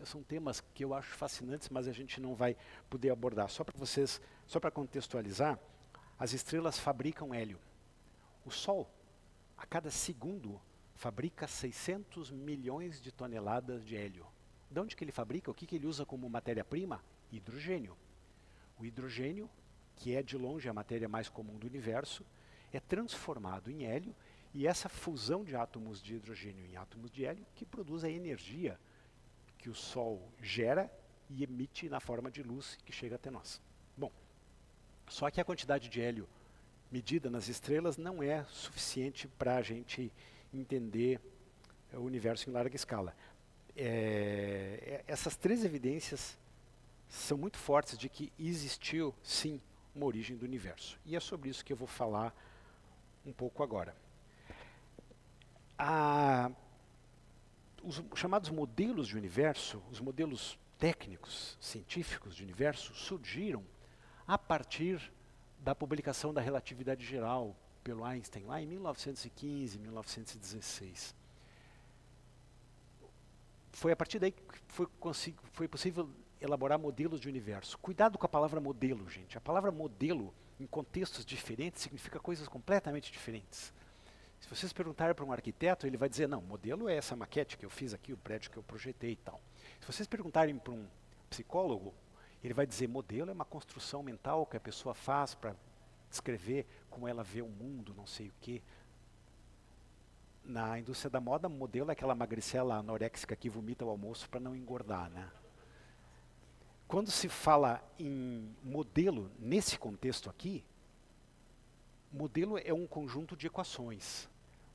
são temas que eu acho fascinantes, mas a gente não vai poder abordar. Só para contextualizar, as estrelas fabricam hélio. O Sol, a cada segundo, fabrica 600 milhões de toneladas de hélio. De onde que ele fabrica? O que ele usa como matéria-prima? Hidrogênio. O hidrogênio, que é de longe a matéria mais comum do universo, é transformado em hélio, e essa fusão de átomos de hidrogênio em átomos de hélio que produz a energia que o Sol gera e emite na forma de luz que chega até nós. Bom, só que a quantidade de hélio medida nas estrelas não é suficiente para a gente entender o universo em larga escala. Essas 3 evidências são muito fortes de que existiu, sim, uma origem do universo. E é sobre isso que eu vou falar um pouco agora. Os chamados modelos de universo, os modelos técnicos, científicos de universo, surgiram a partir da publicação da relatividade geral pelo Einstein, lá em 1915, 1916. Foi a partir daí que foi possível elaborar modelos de universo. Cuidado com a palavra modelo, gente. A palavra modelo, em contextos diferentes, significa coisas completamente diferentes. Se vocês perguntarem para um arquiteto, ele vai dizer, não, modelo é essa maquete que eu fiz aqui, o prédio que eu projetei e tal. Se vocês perguntarem para um psicólogo, ele vai dizer, modelo é uma construção mental que a pessoa faz para descrever como ela vê o mundo, não sei o quê. Na indústria da moda, modelo é aquela magricela anoréxica que vomita o almoço para não engordar, né? Quando se fala em modelo, nesse contexto aqui, modelo é um conjunto de equações.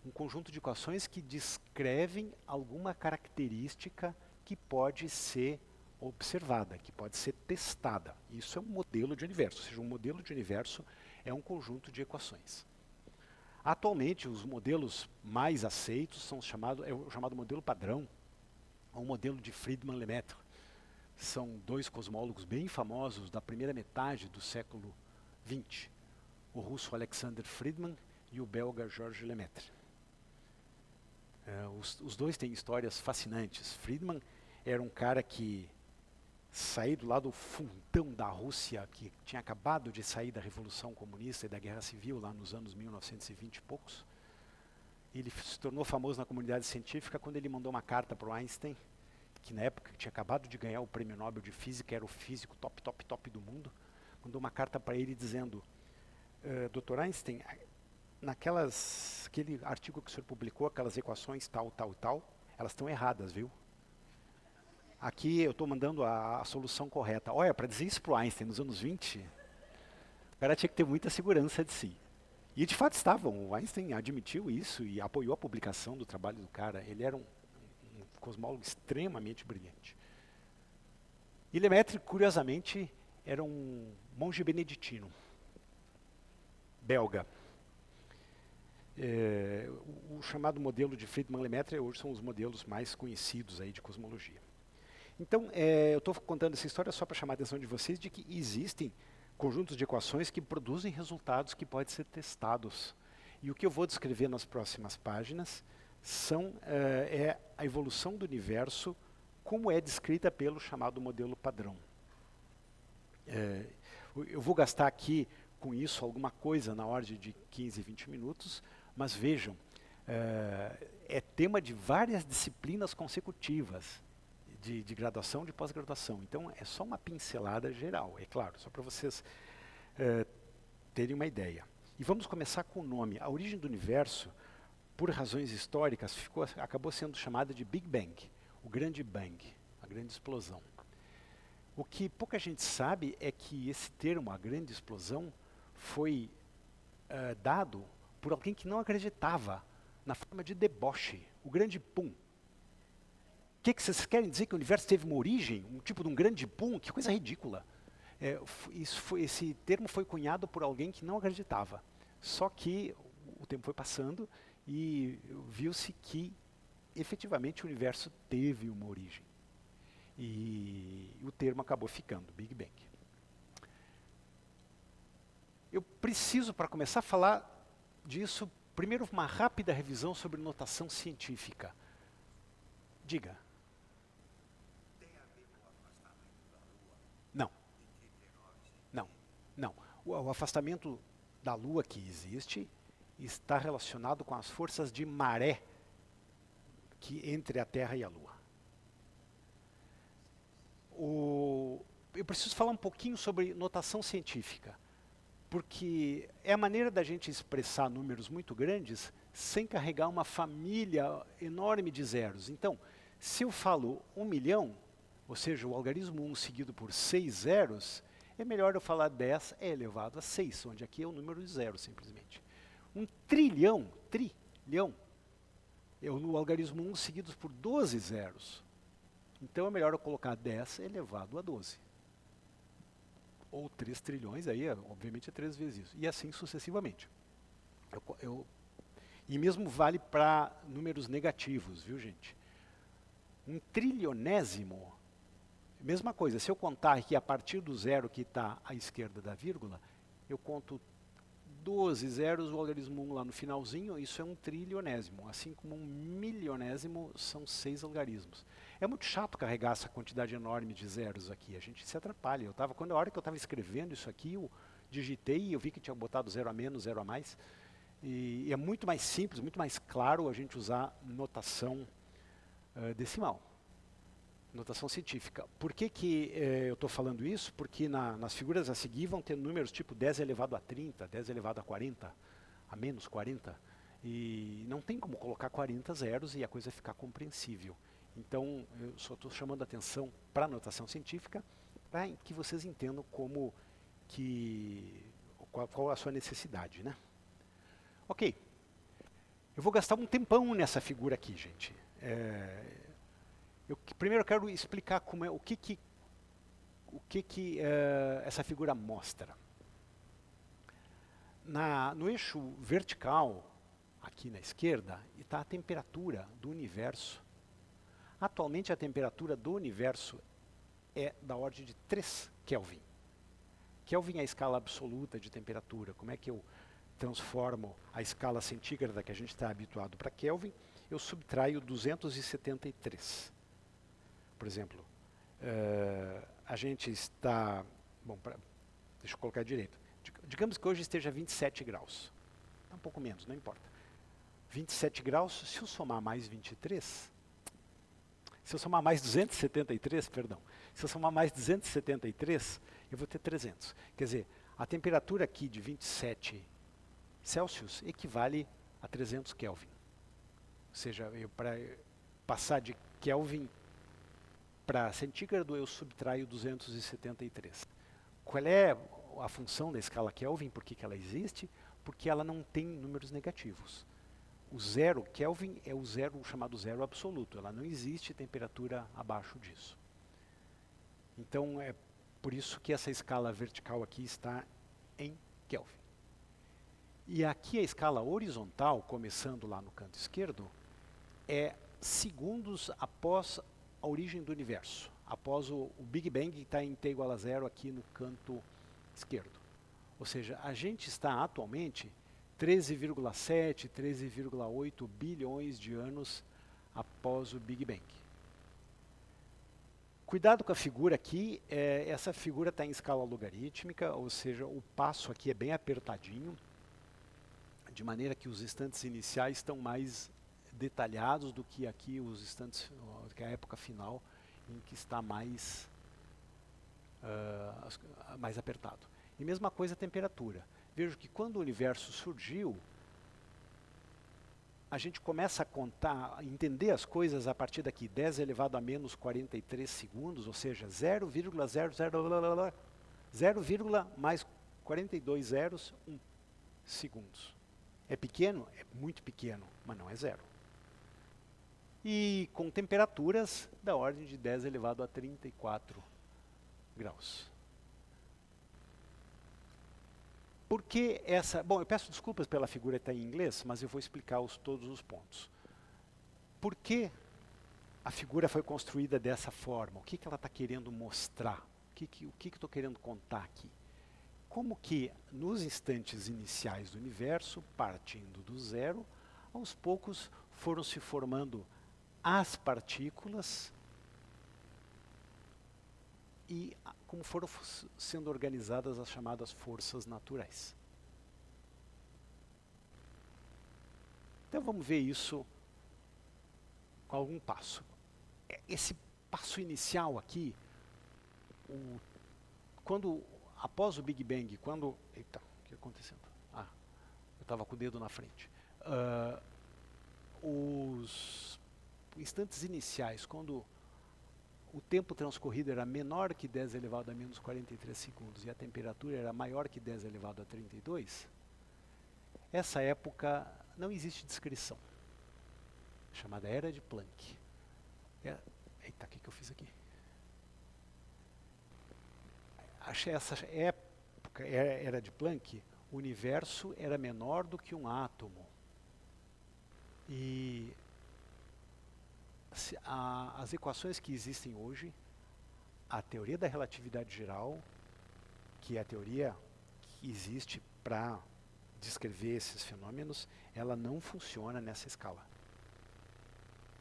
Um conjunto de equações que descrevem alguma característica que pode ser observada, que pode ser testada. Isso é um modelo de universo, ou seja, um modelo de universo é um conjunto de equações. Atualmente, os modelos mais aceitos são o chamado modelo padrão, ou o modelo de Friedmann-Lemaitre. São 2 cosmólogos bem famosos da primeira metade do século XX, o russo Alexander Friedmann e o belga Georges Lemaitre. Os 2 têm histórias fascinantes. Friedmann era um cara que saído lá do fundão da Rússia, que tinha acabado de sair da Revolução Comunista e da Guerra Civil, lá nos anos 1920 e poucos. Ele se tornou famoso na comunidade científica quando ele mandou uma carta para o Einstein, que na época tinha acabado de ganhar o Prêmio Nobel de Física, era o físico top do mundo. Mandou uma carta para ele dizendo, Dr. Einstein, aquele artigo que o senhor publicou, aquelas equações tal, elas estão erradas, viu? Aqui eu estou mandando a solução correta. Olha, para dizer isso para o Einstein nos anos 20, o cara tinha que ter muita segurança de si. E de fato estavam. O Einstein admitiu isso e apoiou a publicação do trabalho do cara. Ele era um cosmólogo extremamente brilhante. E Lemaitre, curiosamente, era um monge beneditino, belga. O chamado modelo de Friedmann-Lemaitre hoje são os modelos mais conhecidos aí de cosmologia. Então, eu estou contando essa história só para chamar a atenção de vocês de que existem conjuntos de equações que produzem resultados que podem ser testados. E o que eu vou descrever nas próximas páginas é a evolução do universo como é descrita pelo chamado modelo padrão. Eu vou gastar aqui com isso alguma coisa na ordem de 15, 20 minutos, mas vejam, é tema de várias disciplinas consecutivas, de graduação, de pós-graduação. Então, é só uma pincelada geral, é claro, só para vocês terem uma ideia. E vamos começar com o nome. A origem do universo, por razões históricas, acabou sendo chamada de Big Bang, o grande bang, a grande explosão. O que pouca gente sabe é que esse termo, a grande explosão, foi dado por alguém que não acreditava na forma de deboche, o grande pum. O que vocês querem dizer que o universo teve uma origem, um tipo de um grande pum? Que coisa ridícula. Esse termo foi cunhado por alguém que não acreditava. Só que o tempo foi passando e viu-se que efetivamente o universo teve uma origem. E o termo acabou ficando, Big Bang. Eu preciso, para começar a falar disso, primeiro uma rápida revisão sobre notação científica. Diga. Tem a ver com o afastamento da Lua Não, de 39 não, não. O afastamento da Lua que existe está relacionado com as forças de maré entre a Terra e a Lua. Eu preciso falar um pouquinho sobre notação científica, porque é a maneira da gente expressar números muito grandes sem carregar uma família enorme de zeros. Então, se eu falo 1 milhão, ou seja, o algarismo 1 seguido por 6 zeros, é melhor eu falar 10 elevado a 6, onde aqui é o número de zero, simplesmente. 1 trilhão, é o algarismo 1 seguidos por 12 zeros. Então é melhor eu colocar 10 elevado a 12. Ou 3 trilhões, aí obviamente é 3 vezes isso. E assim sucessivamente. E mesmo vale para números negativos, viu, gente? 1 trilionésimo, mesma coisa. Se eu contar aqui a partir do zero que está à esquerda da vírgula, eu conto 12 zeros, o algarismo 1 lá no finalzinho, isso é 1 trilionésimo. Assim como 1 milionésimo são 6 algarismos. É muito chato carregar essa quantidade enorme de zeros aqui, a gente se atrapalha. A hora que eu estava escrevendo isso aqui, eu digitei e eu vi que tinha botado 0 a menos, 0 a mais. E é muito mais simples, muito mais claro a gente usar notação decimal, notação científica. Por que eu estou falando isso? Porque nas figuras a seguir vão ter números tipo 10 elevado a 30, 10 elevado a 40, a menos 40. E não tem como colocar 40 zeros e a coisa ficar compreensível. Então, eu só estou chamando a atenção para a notação científica, para que vocês entendam qual a sua necessidade, né? Ok. Eu vou gastar um tempão nessa figura aqui, gente. Primeiro eu quero explicar o que essa figura mostra. No eixo vertical, aqui na esquerda, está a temperatura do universo. Atualmente a temperatura do universo é da ordem de 3 Kelvin. Kelvin é a escala absoluta de temperatura. Como é que eu transformo a escala centígrada que a gente está habituado para Kelvin? Eu subtraio 273. Por exemplo, a gente está... Bom, deixa eu colocar direito. Digamos que hoje esteja 27 graus. Um pouco menos, não importa. 27 graus, se eu somar mais 23... Se eu somar mais 273, perdão, se eu somar mais 273, eu vou ter 300. Quer dizer, a temperatura aqui de 27 Celsius equivale a 300 Kelvin. Ou seja, para passar de Kelvin para centígrado, eu subtraio 273. Qual é a função da escala Kelvin? Por que ela existe? porque ela não tem números negativos. O zero Kelvin é o zero, chamado zero absoluto. Ela não existe temperatura abaixo disso. Então, é por isso que essa escala vertical aqui está em Kelvin. E aqui a escala horizontal, começando lá no canto esquerdo, é segundos após a origem do universo. Após o Big Bang, que está em T igual a zero aqui no canto esquerdo. Ou seja, a gente está atualmente 13,7, 13,8 bilhões de anos após o Big Bang. Cuidado com a figura aqui, essa figura está em escala logarítmica, ou seja, o passo aqui é bem apertadinho, de maneira que os instantes iniciais estão mais detalhados do que aqui os instantes, que é a época final, em que está mais apertado. E mesma coisa a temperatura. Vejo que quando o universo surgiu, a gente começa a contar, a entender as coisas a partir daqui, 10 elevado a menos 43 segundos, ou seja, 0,00 mais 42 zeros, 1 segundos. É pequeno? É muito pequeno, mas não é zero. E com temperaturas da ordem de 10 elevado a 34 graus. Por que essa... Bom, eu peço desculpas pela figura estar em inglês, mas eu vou explicar todos os pontos. Por que a figura foi construída dessa forma? O que ela está querendo mostrar? O que estou querendo contar aqui? Como que nos instantes iniciais do universo, partindo do zero, aos poucos foram se formando as partículas e como foram sendo organizadas as chamadas forças naturais. Então vamos ver isso com algum passo. Esse passo inicial aqui, após o Big Bang, eita, o que aconteceu? Eu estava com o dedo na frente. Os instantes iniciais, quando o tempo transcorrido era menor que 10 elevado a menos 43 segundos e a temperatura era maior que 10 elevado a 32, essa época não existe descrição, chamada Era de Planck. Eita, o que eu fiz aqui? Essa época, Era de Planck, o universo era menor do que um átomo. E as equações que existem hoje, a teoria da relatividade geral, que é a teoria que existe para descrever esses fenômenos, ela não funciona nessa escala.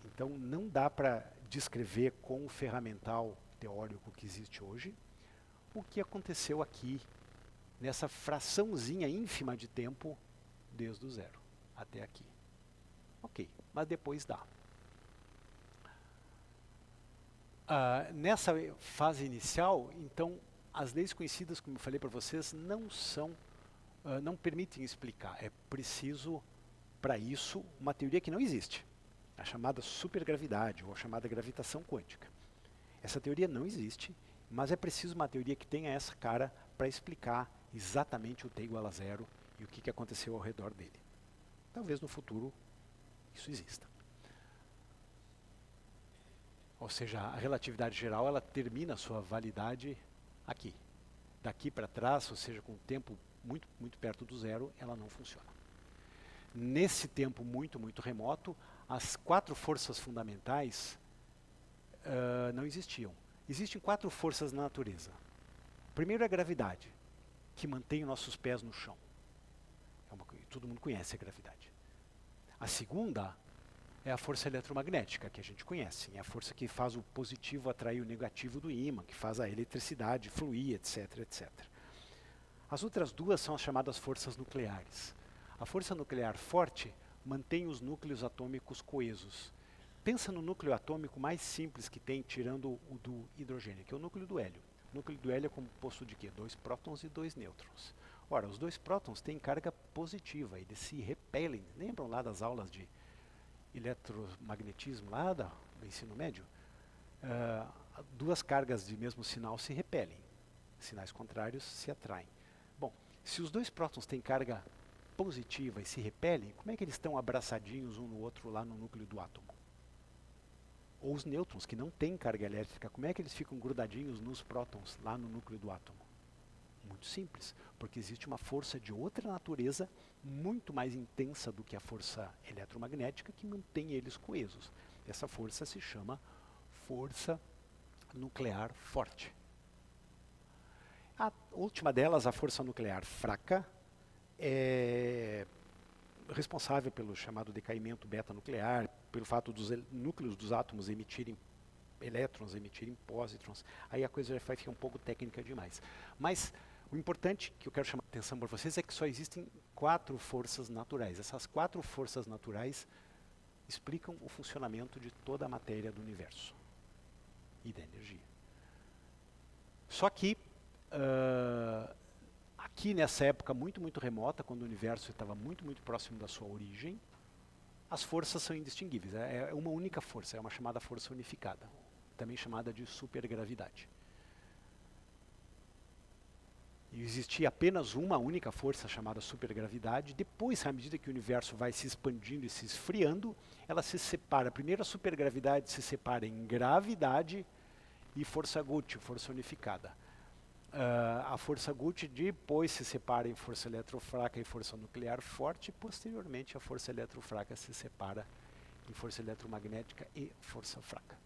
Então não dá para descrever com o ferramental teórico que existe hoje o que aconteceu aqui, nessa fraçãozinha ínfima de tempo, desde o zero até aqui. Ok, mas depois dá. Nessa fase inicial, então, as leis conhecidas, como eu falei para vocês, não permitem explicar. É preciso, para isso, uma teoria que não existe, a chamada supergravidade, ou a chamada gravitação quântica. Essa teoria não existe, mas é preciso uma teoria que tenha essa cara para explicar exatamente o T igual a zero e o que aconteceu ao redor dele. Talvez no futuro isso exista. Ou seja, a relatividade geral, ela termina a sua validade aqui. Daqui para trás, ou seja, com o tempo muito, muito perto do zero, ela não funciona. Nesse tempo muito, muito remoto, as 4 forças fundamentais não existiam. Existem 4 forças na natureza. Primeiro é a gravidade, que mantém nossos pés no chão. Todo mundo conhece a gravidade. A segunda é a força eletromagnética, que a gente conhece. É a força que faz o positivo atrair o negativo do ímã, que faz a eletricidade fluir, etc, etc. As outras 2 são as chamadas forças nucleares. A força nuclear forte mantém os núcleos atômicos coesos. Pensa no núcleo atômico mais simples que tem, tirando o do hidrogênio, que é o núcleo do hélio. O núcleo do hélio é composto de quê? 2 prótons e 2 nêutrons. Ora, os 2 prótons têm carga positiva, eles se repelem. Lembram lá das aulas de eletromagnetismo lá do ensino médio? 2 cargas de mesmo sinal se repelem, sinais contrários se atraem. Bom, se os 2 prótons têm carga positiva e se repelem, como é que eles estão abraçadinhos um no outro lá no núcleo do átomo? Ou os nêutrons, que não têm carga elétrica, como é que eles ficam grudadinhos nos prótons lá no núcleo do átomo? Muito simples, porque existe uma força de outra natureza, muito mais intensa do que a força eletromagnética, que mantém eles coesos. Essa força se chama força nuclear forte. A última delas, a força nuclear fraca, é responsável pelo chamado decaimento beta-nuclear, pelo fato dos núcleos dos átomos emitirem elétrons, emitirem pósitrons. Aí a coisa já vai ficar um pouco técnica demais. Mas o importante que eu quero chamar a atenção para vocês é que só existem 4 forças naturais. Essas 4 forças naturais explicam o funcionamento de toda a matéria do universo e da energia. Só que aqui nessa época muito remota, quando o universo estava muito próximo da sua origem, as forças são indistinguíveis. É uma única força, é uma chamada força unificada, também chamada de supergravidade. E existia apenas uma única força chamada supergravidade. Depois, à medida que o universo vai se expandindo e se esfriando, ela se separa. Primeiro a supergravidade se separa em gravidade e força Gucci, força unificada. A força Gucci depois se separa em força eletrofraca e força nuclear forte, e posteriormente a força eletrofraca se separa em força eletromagnética e força fraca.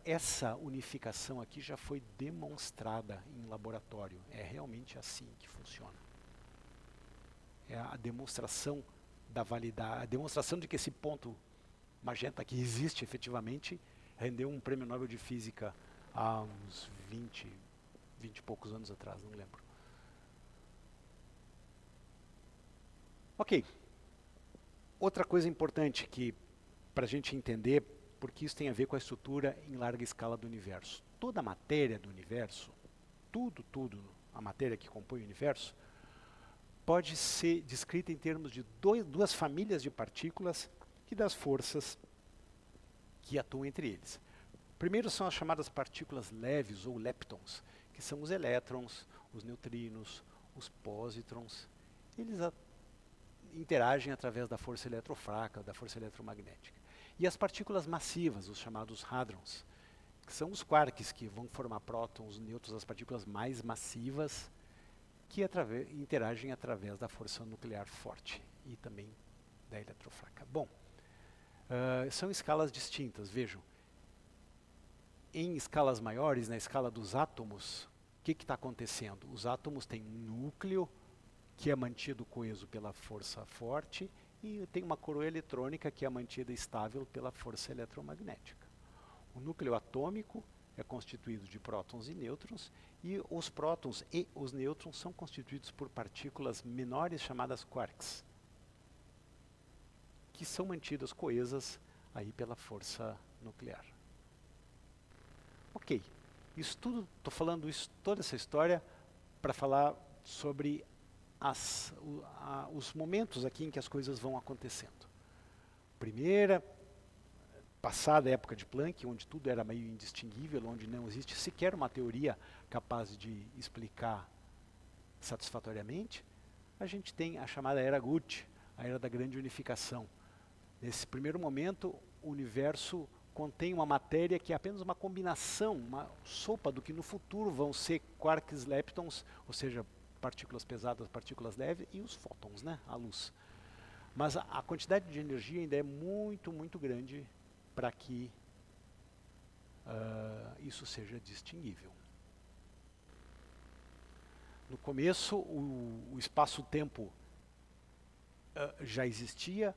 Essa unificação aqui já foi demonstrada em laboratório. É realmente assim que funciona. É a demonstração da validade, a demonstração de que esse ponto magenta aqui existe efetivamente, rendeu um prêmio Nobel de Física há uns 20 e poucos anos atrás, não lembro. Ok. Outra coisa importante que, para a gente entender, porque isso tem a ver com a estrutura em larga escala do universo. Toda a matéria do universo, tudo, a matéria que compõe o universo, pode ser descrita em termos de duas famílias de partículas e das forças que atuam entre eles. Primeiro são as chamadas partículas leves ou leptons, que são os elétrons, os neutrinos, os pósitrons. Eles interagem através da força eletrofraca, da força eletromagnética. E as partículas massivas, os chamados hadrons, que são os quarks que vão formar prótons, nêutrons, as partículas mais massivas, que interagem através da força nuclear forte e também da eletrofraca. Bom, são escalas distintas, vejam. Em escalas maiores, na escala dos átomos, o que está acontecendo? Os átomos têm um núcleo que é mantido coeso pela força forte e tem uma coroa eletrônica que é mantida estável pela força eletromagnética. O núcleo atômico é constituído de prótons e nêutrons, e os prótons e os nêutrons são constituídos por partículas menores chamadas quarks, que são mantidas coesas aí pela força nuclear. Ok, isso tudo, estou falando toda essa história para falar sobre os momentos aqui em que as coisas vão acontecendo. Primeira, passada a época de Planck, onde tudo era meio indistinguível, onde não existe sequer uma teoria capaz de explicar satisfatoriamente, a gente tem a chamada Era Gucci, a Era da Grande Unificação. Nesse primeiro momento, o universo contém uma matéria que é apenas uma combinação, uma sopa do que no futuro vão ser quarks, leptons, ou seja, partículas pesadas, partículas leves, e os fótons, né, a luz. Mas a quantidade de energia ainda é muito grande para que isso seja distinguível. No começo, o espaço-tempo já existia.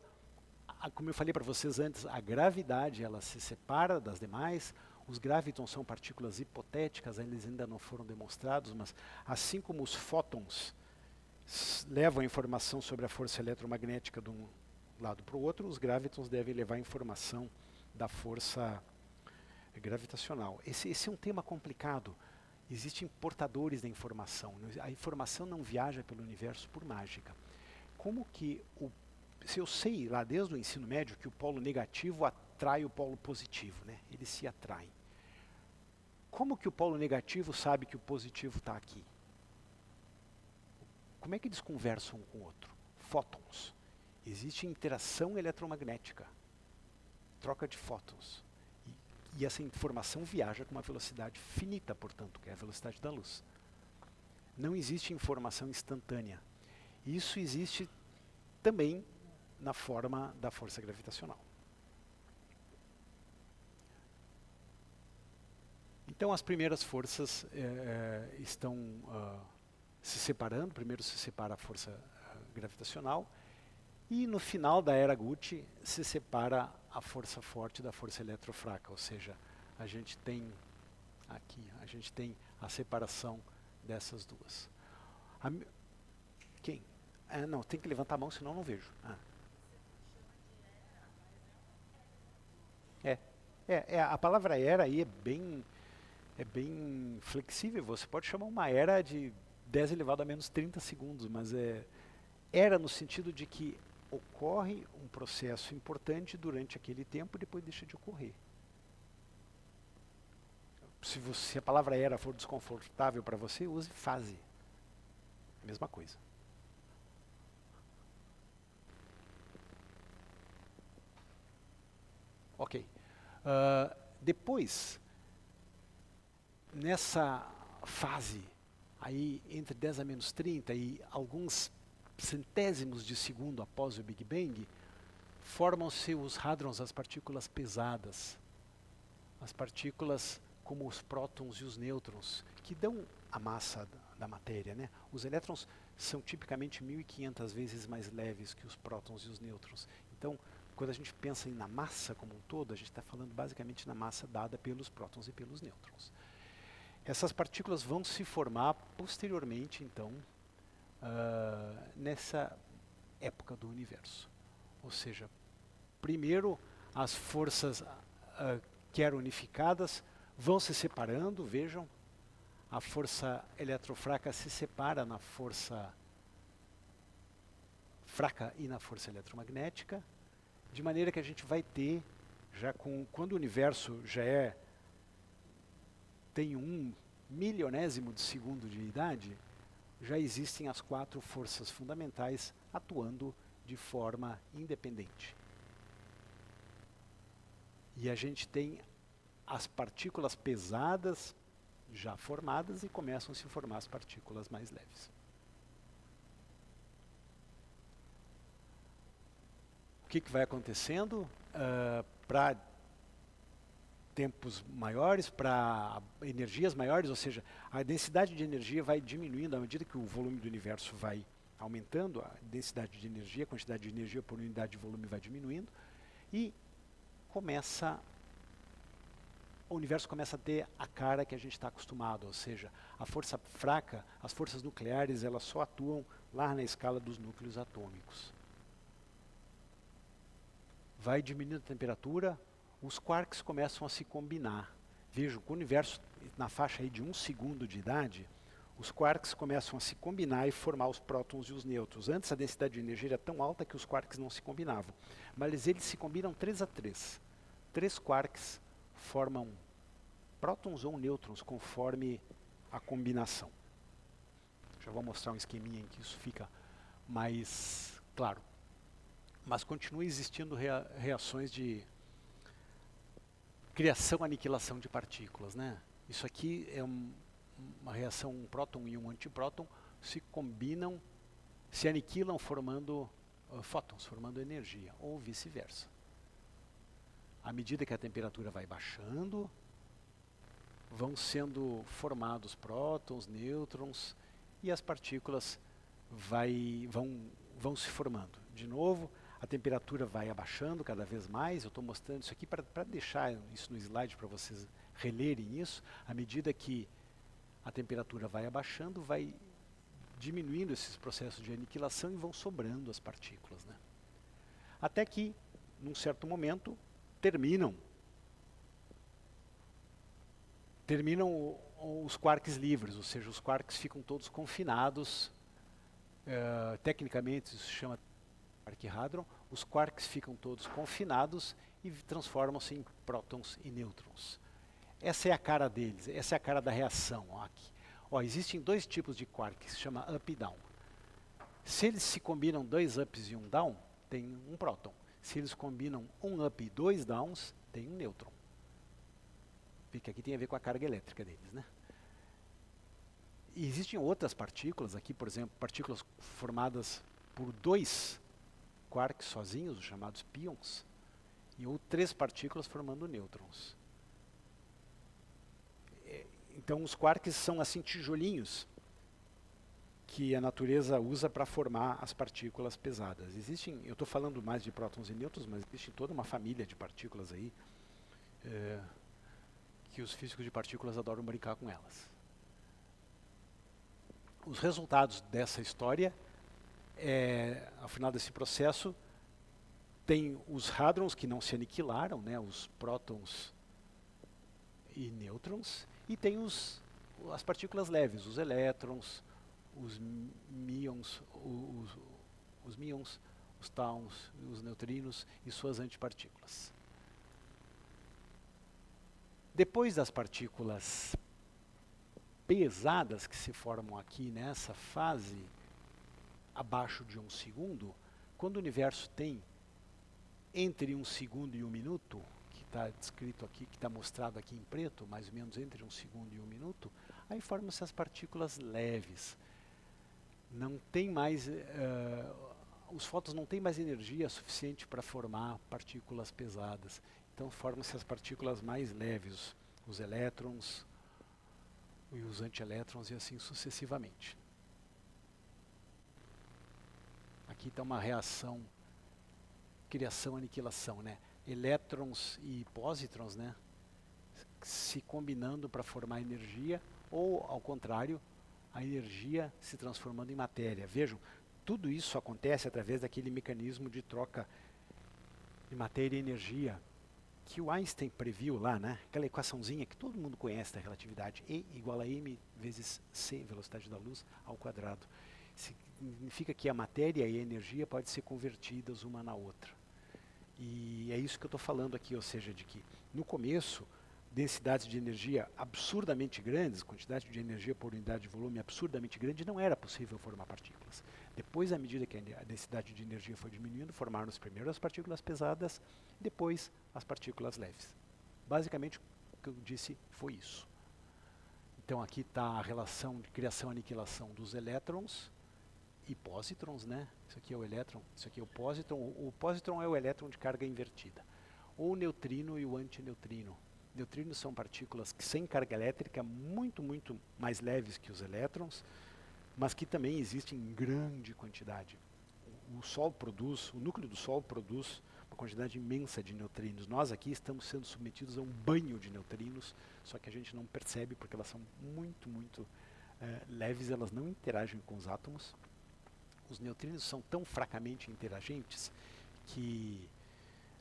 Como eu falei para vocês antes, a gravidade ela se separa das demais. Os gravitons são partículas hipotéticas, eles ainda não foram demonstrados, mas assim como os fótons levam a informação sobre a força eletromagnética de um lado para o outro, os gravitons devem levar a informação da força gravitacional. Esse é um tema complicado. Existem portadores da informação. A informação não viaja pelo universo por mágica. Como que se eu sei lá desde o ensino médio que o polo negativo atrai o polo positivo, né? Eles se atraem. Como que o polo negativo sabe que o positivo está aqui? Como é que eles conversam um com o outro? fótons. Existe interação eletromagnética, troca de fótons. E essa informação viaja com uma velocidade finita, portanto, que é a velocidade da luz. Não existe informação instantânea. Isso existe também na forma da força gravitacional. Então, as primeiras forças estão se separando. Primeiro se separa a força gravitacional e no final da era Gucci se separa a força forte da força eletrofraca, ou seja, a gente tem aqui, a gente tem a separação dessas duas. Quem? Não, tem que levantar a mão, senão eu não vejo. A palavra era aí é bem flexível. Você pode chamar uma era de 10 elevado a menos 30 segundos, mas era no sentido de que ocorre um processo importante durante aquele tempo e depois deixa de ocorrer. Se a palavra era for desconfortável para você, use fase. Mesma coisa. Ok. Depois, nessa fase, aí entre 10 a menos 30 e alguns centésimos de segundo após o Big Bang, formam-se os hadrons, as partículas pesadas. As partículas como os prótons e os nêutrons, que dão a massa da matéria, né? Os elétrons são tipicamente 1.500 vezes mais leves que os prótons e os nêutrons. Então, quando a gente pensa na massa como um todo, a gente está falando basicamente na massa dada pelos prótons e pelos nêutrons. Essas partículas vão se formar posteriormente, então, nessa época do universo. Ou seja, primeiro as forças que eram unificadas vão se separando, vejam, a força eletrofraca se separa na força fraca e na força eletromagnética, de maneira que a gente vai ter, quando o universo já tem 1 milionésimo de segundo de idade, já existem as 4 forças fundamentais atuando de forma independente. E a gente tem as partículas pesadas já formadas e começam a se formar as partículas mais leves. O que vai acontecendo? Para tempos maiores, para energias maiores, ou seja, a densidade de energia vai diminuindo à medida que o volume do universo vai aumentando, a densidade de energia, a quantidade de energia por unidade de volume vai diminuindo, e o universo começa a ter a cara que a gente está acostumado, ou seja, a força fraca, as forças nucleares, elas só atuam lá na escala dos núcleos atômicos. Vai diminuindo a temperatura, os quarks começam a se combinar. Vejam, com o universo na faixa aí de 1 segundo de idade, os quarks começam a se combinar e formar os prótons e os nêutrons. Antes a densidade de energia era tão alta que os quarks não se combinavam, mas eles se combinam 3 a 3. 3 quarks formam prótons ou nêutrons conforme a combinação. Já vou mostrar um esqueminha em que isso fica mais claro. Mas continua existindo reações de criação e aniquilação de partículas, né? Isso aqui é uma reação, um próton e um antipróton se combinam, se aniquilam formando fótons, formando energia, ou vice-versa. À medida que a temperatura vai baixando, vão sendo formados prótons, nêutrons, e as partículas vão se formando. De novo, a temperatura vai abaixando cada vez mais. Eu estou mostrando isso aqui para deixar isso no slide para vocês relerem isso. À medida que a temperatura vai abaixando, vai diminuindo esses processos de aniquilação e vão sobrando as partículas, né? Até que, num certo momento, terminam os quarks livres, ou seja, os quarks ficam todos confinados. Tecnicamente isso se chama quark hadron. Os quarks ficam todos confinados e transformam-se em prótons e nêutrons. Essa é a cara deles, essa é a cara da reação. Aqui. Existem 2 tipos de quark que se chama up e down. Se eles se combinam 2 ups e um down, tem um próton. Se eles combinam um up e 2 downs, tem um nêutron. Porque aqui tem a ver com a carga elétrica deles, né? E existem outras partículas, aqui, por exemplo, partículas formadas por 2 quarks sozinhos, os chamados pions, e ou 3 partículas formando nêutrons. Então, os quarks são assim tijolinhos que a natureza usa para formar as partículas pesadas. Existem, eu estou falando mais de prótons e nêutrons, mas existe toda uma família de partículas aí que os físicos de partículas adoram brincar com elas. Os resultados dessa história, ao final desse processo, tem os hadrons que não se aniquilaram, né, os prótons e nêutrons, e tem as partículas leves, os elétrons, os míons, os tauns, os neutrinos e suas antipartículas. Depois das partículas pesadas que se formam aqui nessa fase, abaixo de 1 segundo, quando o universo tem entre 1 segundo e 1 minuto, que está descrito aqui, que está mostrado aqui em preto, mais ou menos entre 1 segundo e 1 minuto, aí formam-se as partículas leves. Não tem mais, os fótons não têm mais energia suficiente para formar partículas pesadas. Então formam-se as partículas mais leves, os elétrons e os antielétrons e assim sucessivamente. Aqui está uma reação, criação-aniquilação, né? Elétrons e pósitrons, né, se combinando para formar energia, ou ao contrário, a energia se transformando em matéria. Vejam, tudo isso acontece através daquele mecanismo de troca de matéria e energia que o Einstein previu lá, né? Aquela equaçãozinha que todo mundo conhece da relatividade, E igual a m vezes c, velocidade da luz, ao quadrado. Significa que a matéria e a energia podem ser convertidas uma na outra. E é isso que eu estou falando aqui, ou seja, de que no começo, densidades de energia absurdamente grandes, quantidade de energia por unidade de volume absurdamente grande, não era possível formar partículas. Depois, à medida que a densidade de energia foi diminuindo, formaram-se primeiro as partículas pesadas, depois as partículas leves. Basicamente, o que eu disse foi isso. Então aqui está a relação de criação-aniquilação dos elétrons e pósitrons, né? Isso aqui é o elétron, isso aqui é o pósitron. O pósitron é o elétron de carga invertida. Ou o neutrino e o antineutrino. Neutrinos são partículas que sem carga elétrica muito, muito mais leves que os elétrons, mas que também existem em grande quantidade. O Sol produz, o núcleo do Sol produz uma quantidade imensa de neutrinos. Nós aqui estamos sendo submetidos a um banho de neutrinos, só que a gente não percebe porque elas são muito, muito leves, elas não interagem com os átomos. Os neutrinos são tão fracamente interagentes que,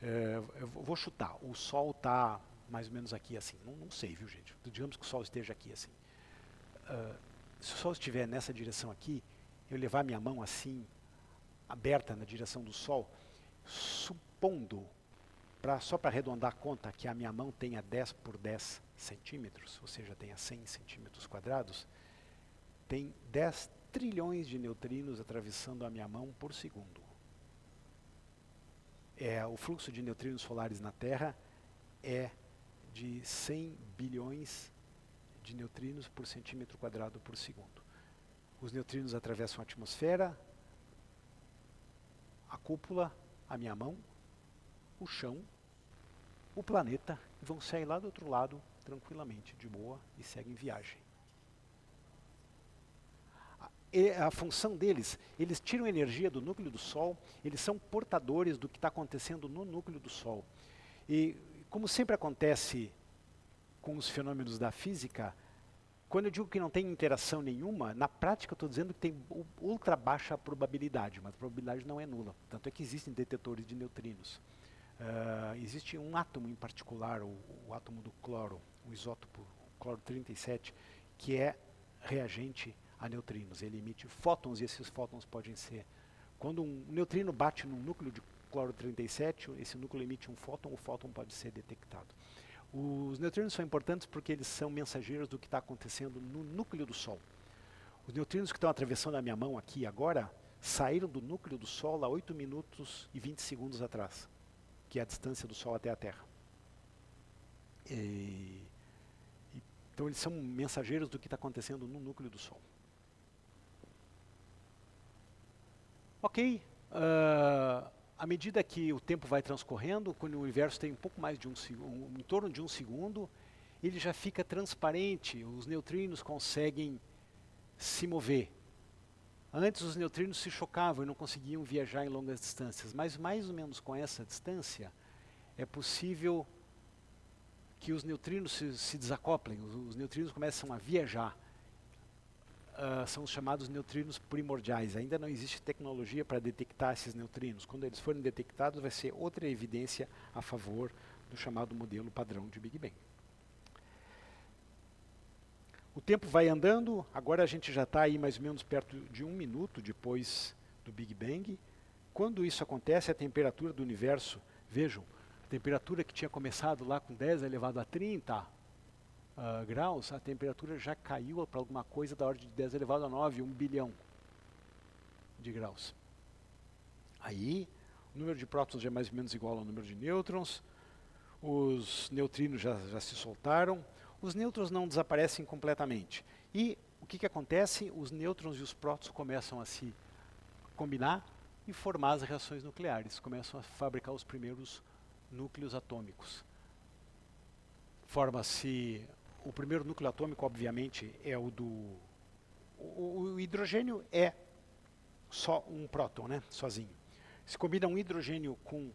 eu vou chutar, o Sol está mais ou menos aqui assim, não sei, viu gente, digamos que o Sol esteja aqui assim. Se o Sol estiver nessa direção aqui, eu levar minha mão assim, aberta na direção do Sol, supondo, só para arredondar a conta, que a minha mão tenha 10 por 10 centímetros, ou seja, tenha 100 centímetros quadrados, tem 10 trilhões de neutrinos atravessando a minha mão por segundo. O fluxo de neutrinos solares na Terra é de 100 bilhões de neutrinos por centímetro quadrado por segundo. Os neutrinos atravessam a atmosfera, a cúpula, a minha mão, o chão, o planeta, e vão sair lá do outro lado tranquilamente, de boa, e seguem viagem. A função deles, eles tiram energia do núcleo do Sol, eles são portadores do que está acontecendo no núcleo do Sol. E, como sempre acontece com os fenômenos da física, quando eu digo que não tem interação nenhuma, na prática eu estou dizendo que tem ultra baixa probabilidade, mas a probabilidade não é nula. Tanto é que existem detetores de neutrinos. Existe um átomo em particular, o átomo do cloro, o isótopo, o cloro 37, que é reagente a neutrinos. Ele emite fótons e esses fótons podem ser... Quando um neutrino bate num núcleo de cloro 37, esse núcleo emite um fóton, o fóton pode ser detectado. Os neutrinos são importantes porque eles são mensageiros do que está acontecendo no núcleo do Sol. Os neutrinos que estão atravessando a minha mão aqui agora saíram do núcleo do Sol há 8 minutos e 20 segundos atrás, que é a distância do Sol até a Terra. Então eles são mensageiros do que está acontecendo no núcleo do Sol. Ok, à medida que o tempo vai transcorrendo, quando o universo tem um pouco mais de em torno de 1 segundo, ele já fica transparente, os neutrinos conseguem se mover. Antes os neutrinos se chocavam e não conseguiam viajar em longas distâncias, mas mais ou menos com essa distância é possível que os neutrinos se desacoplem, os neutrinos começam a viajar. São os chamados neutrinos primordiais. Ainda não existe tecnologia para detectar esses neutrinos. Quando eles forem detectados, vai ser outra evidência a favor do chamado modelo padrão de Big Bang. O tempo vai andando, agora a gente já está aí mais ou menos perto de 1 minuto depois do Big Bang. Quando isso acontece, a temperatura do universo, vejam, a temperatura que tinha começado lá com 10 elevado a 30 graus, a temperatura já caiu para alguma coisa da ordem de 10 elevado a 9, 1 bilhão de graus. Aí, o número de prótons já é mais ou menos igual ao número de nêutrons, os neutrinos já se soltaram, os nêutrons não desaparecem completamente. E o que acontece? Os nêutrons e os prótons começam a se combinar e formar as reações nucleares, começam a fabricar os primeiros núcleos atômicos. Forma-se, o primeiro núcleo atômico, obviamente, é o do... O hidrogênio é só um próton, né, sozinho. Se combina um hidrogênio com...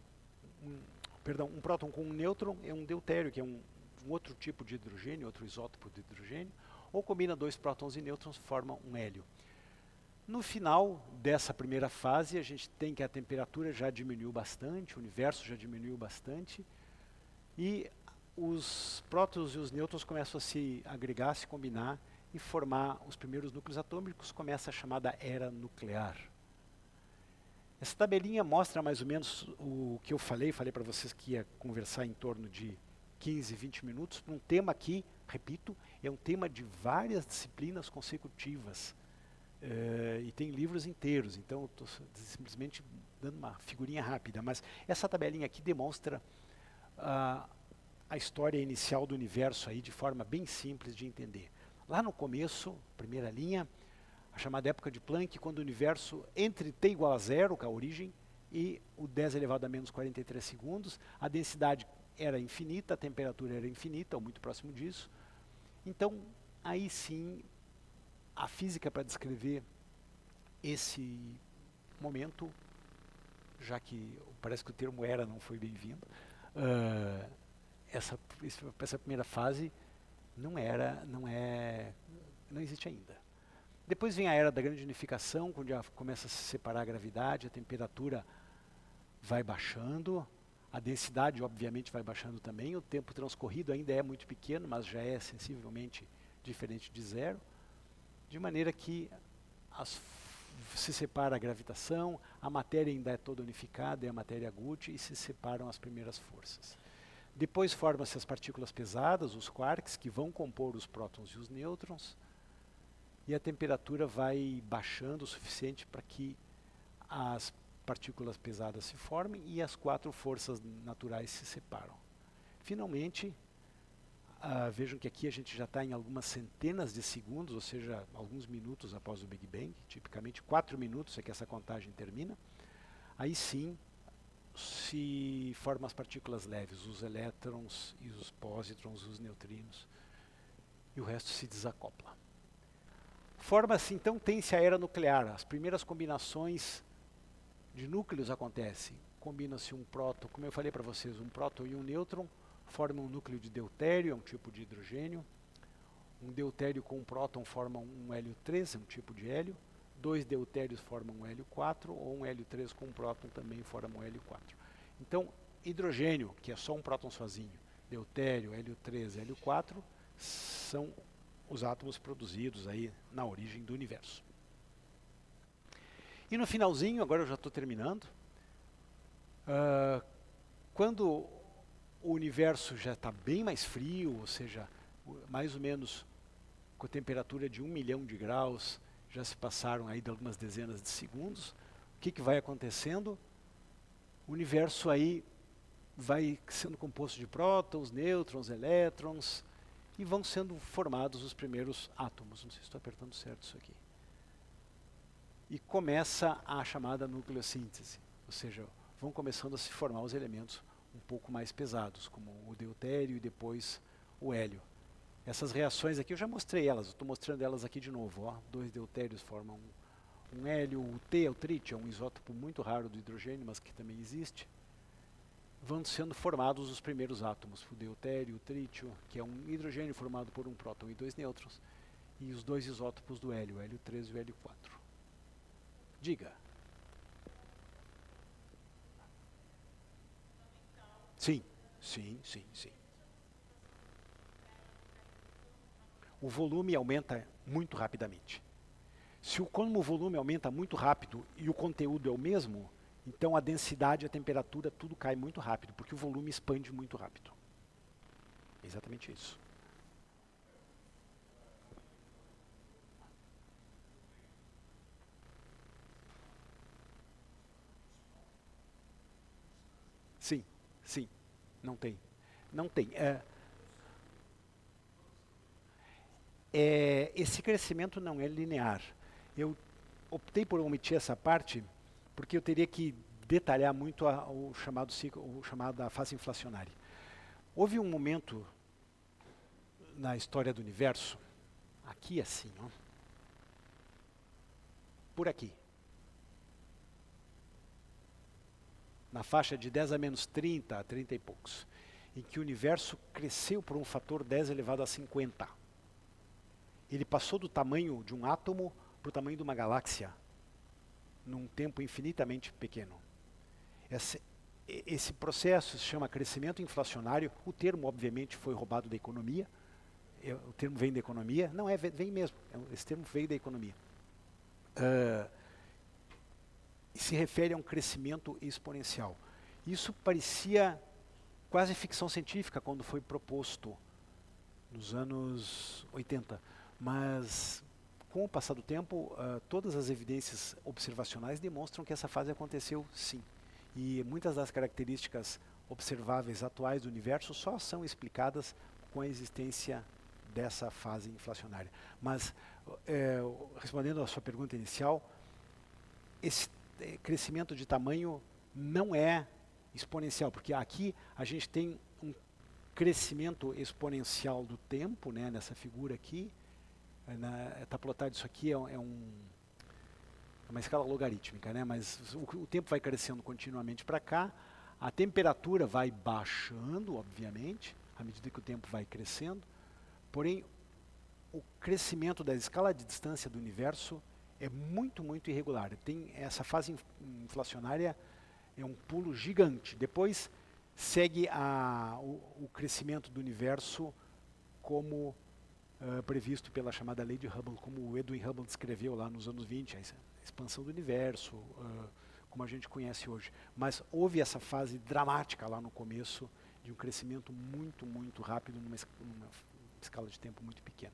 um próton com um nêutron, é um deutério, que é um outro tipo de hidrogênio, outro isótopo de hidrogênio, ou combina 2 prótons e nêutrons, forma um hélio. No final dessa primeira fase, a gente tem que a temperatura já diminuiu bastante, o universo já diminuiu bastante, e os prótons e os nêutrons começam a se agregar, se combinar e formar os primeiros núcleos atômicos, começa a chamada era nuclear. Essa tabelinha mostra mais ou menos o que eu falei para vocês que ia conversar em torno de 15, 20 minutos, um tema que, repito, é um tema de várias disciplinas consecutivas. E tem livros inteiros, então eu estou simplesmente dando uma figurinha rápida, mas essa tabelinha aqui demonstra a história inicial do universo aí de forma bem simples de entender. Lá no começo, primeira linha, a chamada época de Planck, quando o universo entre t igual a 0, que é a origem, e o 10 elevado a menos 43 segundos, a densidade era infinita, a temperatura era infinita, ou muito próximo disso. Então, aí sim, a física para descrever esse momento, já que parece que o termo era não foi bem-vindo, essa primeira fase não existe ainda. Depois vem a era da grande unificação, quando já começa a se separar a gravidade, a temperatura vai baixando, a densidade obviamente vai baixando também, o tempo transcorrido ainda é muito pequeno, mas já é sensivelmente diferente de 0, de maneira que se separa a gravitação, a matéria ainda é toda unificada, é a matéria Gucci, e se separam as primeiras forças. Depois formam-se as partículas pesadas, os quarks, que vão compor os prótons e os nêutrons, e a temperatura vai baixando o suficiente para que as partículas pesadas se formem e as 4 forças naturais se separam. Finalmente, vejam que aqui a gente já está em algumas centenas de segundos, ou seja, alguns minutos após o Big Bang, tipicamente 4 minutos é que essa contagem termina. Aí sim, se formam as partículas leves, os elétrons e os pósitrons, os neutrinos, e o resto se desacopla. Forma-se, então, tem-se a era nuclear. As primeiras combinações de núcleos acontecem. Combina-se um próton, como eu falei para vocês, um próton e um nêutron, formam um núcleo de deutério, é um tipo de hidrogênio. Um deutério com um próton forma um hélio 3, é um tipo de hélio. 2 deutérios formam um hélio 4, ou um hélio 3 com um próton também forma um hélio 4. Então, hidrogênio, que é só um próton sozinho, deutério, hélio 3, hélio 4, são os átomos produzidos aí na origem do universo. E no finalzinho, agora eu já estou terminando, quando o universo já está bem mais frio, ou seja, mais ou menos com a temperatura de 1 milhão de graus, Já se passaram aí de algumas dezenas de segundos. O que vai acontecendo? O universo aí vai sendo composto de prótons, nêutrons, elétrons, e vão sendo formados os primeiros átomos. Não sei se estou apertando certo isso aqui. E começa a chamada nucleossíntese, ou seja, vão começando a se formar os elementos um pouco mais pesados, como o deutério e depois o hélio. Essas reações aqui eu já mostrei elas, estou mostrando elas aqui de novo. Ó. 2 deutérios formam um hélio, o T é o trítio, é um isótopo muito raro do hidrogênio, mas que também existe. Vão sendo formados os primeiros átomos, o deutério, o trítio, que é um hidrogênio formado por um próton e 2 nêutrons, e os 2 isótopos do hélio, o hélio 3 e o hélio 4. Diga. Sim, sim, sim, sim. O volume aumenta muito rapidamente. Como o volume aumenta muito rápido e o conteúdo é o mesmo, então a densidade, a temperatura, tudo cai muito rápido, porque o volume expande muito rápido. É exatamente isso. Sim, sim. Não tem. Não tem. Esse crescimento não é linear. Eu optei por omitir essa parte porque eu teria que detalhar muito o chamado ciclo, o chamado fase inflacionária. Houve um momento na história do universo, aqui assim, ó, por aqui, na faixa de 10 a menos 30 a 30 e poucos, em que o universo cresceu por um fator 10 elevado a 50. Ele passou do tamanho de um átomo para o tamanho de uma galáxia, num tempo infinitamente pequeno. Esse processo se chama crescimento inflacionário. O termo, obviamente, foi roubado da economia. O termo vem da economia. Não, vem mesmo. Esse termo veio da economia. Se refere a um crescimento exponencial. Isso parecia quase ficção científica quando foi proposto nos anos 80. Mas, com o passar do tempo, todas as evidências observacionais demonstram que essa fase aconteceu sim. E muitas das características observáveis atuais do universo só são explicadas com a existência dessa fase inflacionária. Mas, respondendo à sua pergunta inicial, esse crescimento de tamanho não é exponencial, porque aqui a gente tem um crescimento exponencial do tempo, né, nessa figura aqui. Está plotado isso aqui, é uma escala logarítmica, né? Mas o tempo vai crescendo continuamente para cá, a temperatura vai baixando, obviamente, à medida que o tempo vai crescendo, porém, o crescimento da escala de distância do universo é muito, muito irregular. Tem essa fase inflacionária, é um pulo gigante. Depois segue o crescimento do universo como previsto pela chamada lei de Hubble, como o Edwin Hubble descreveu lá nos anos 20, a expansão do universo, como a gente conhece hoje. Mas houve essa fase dramática lá no começo, de um crescimento muito, muito rápido, numa escala de tempo muito pequena.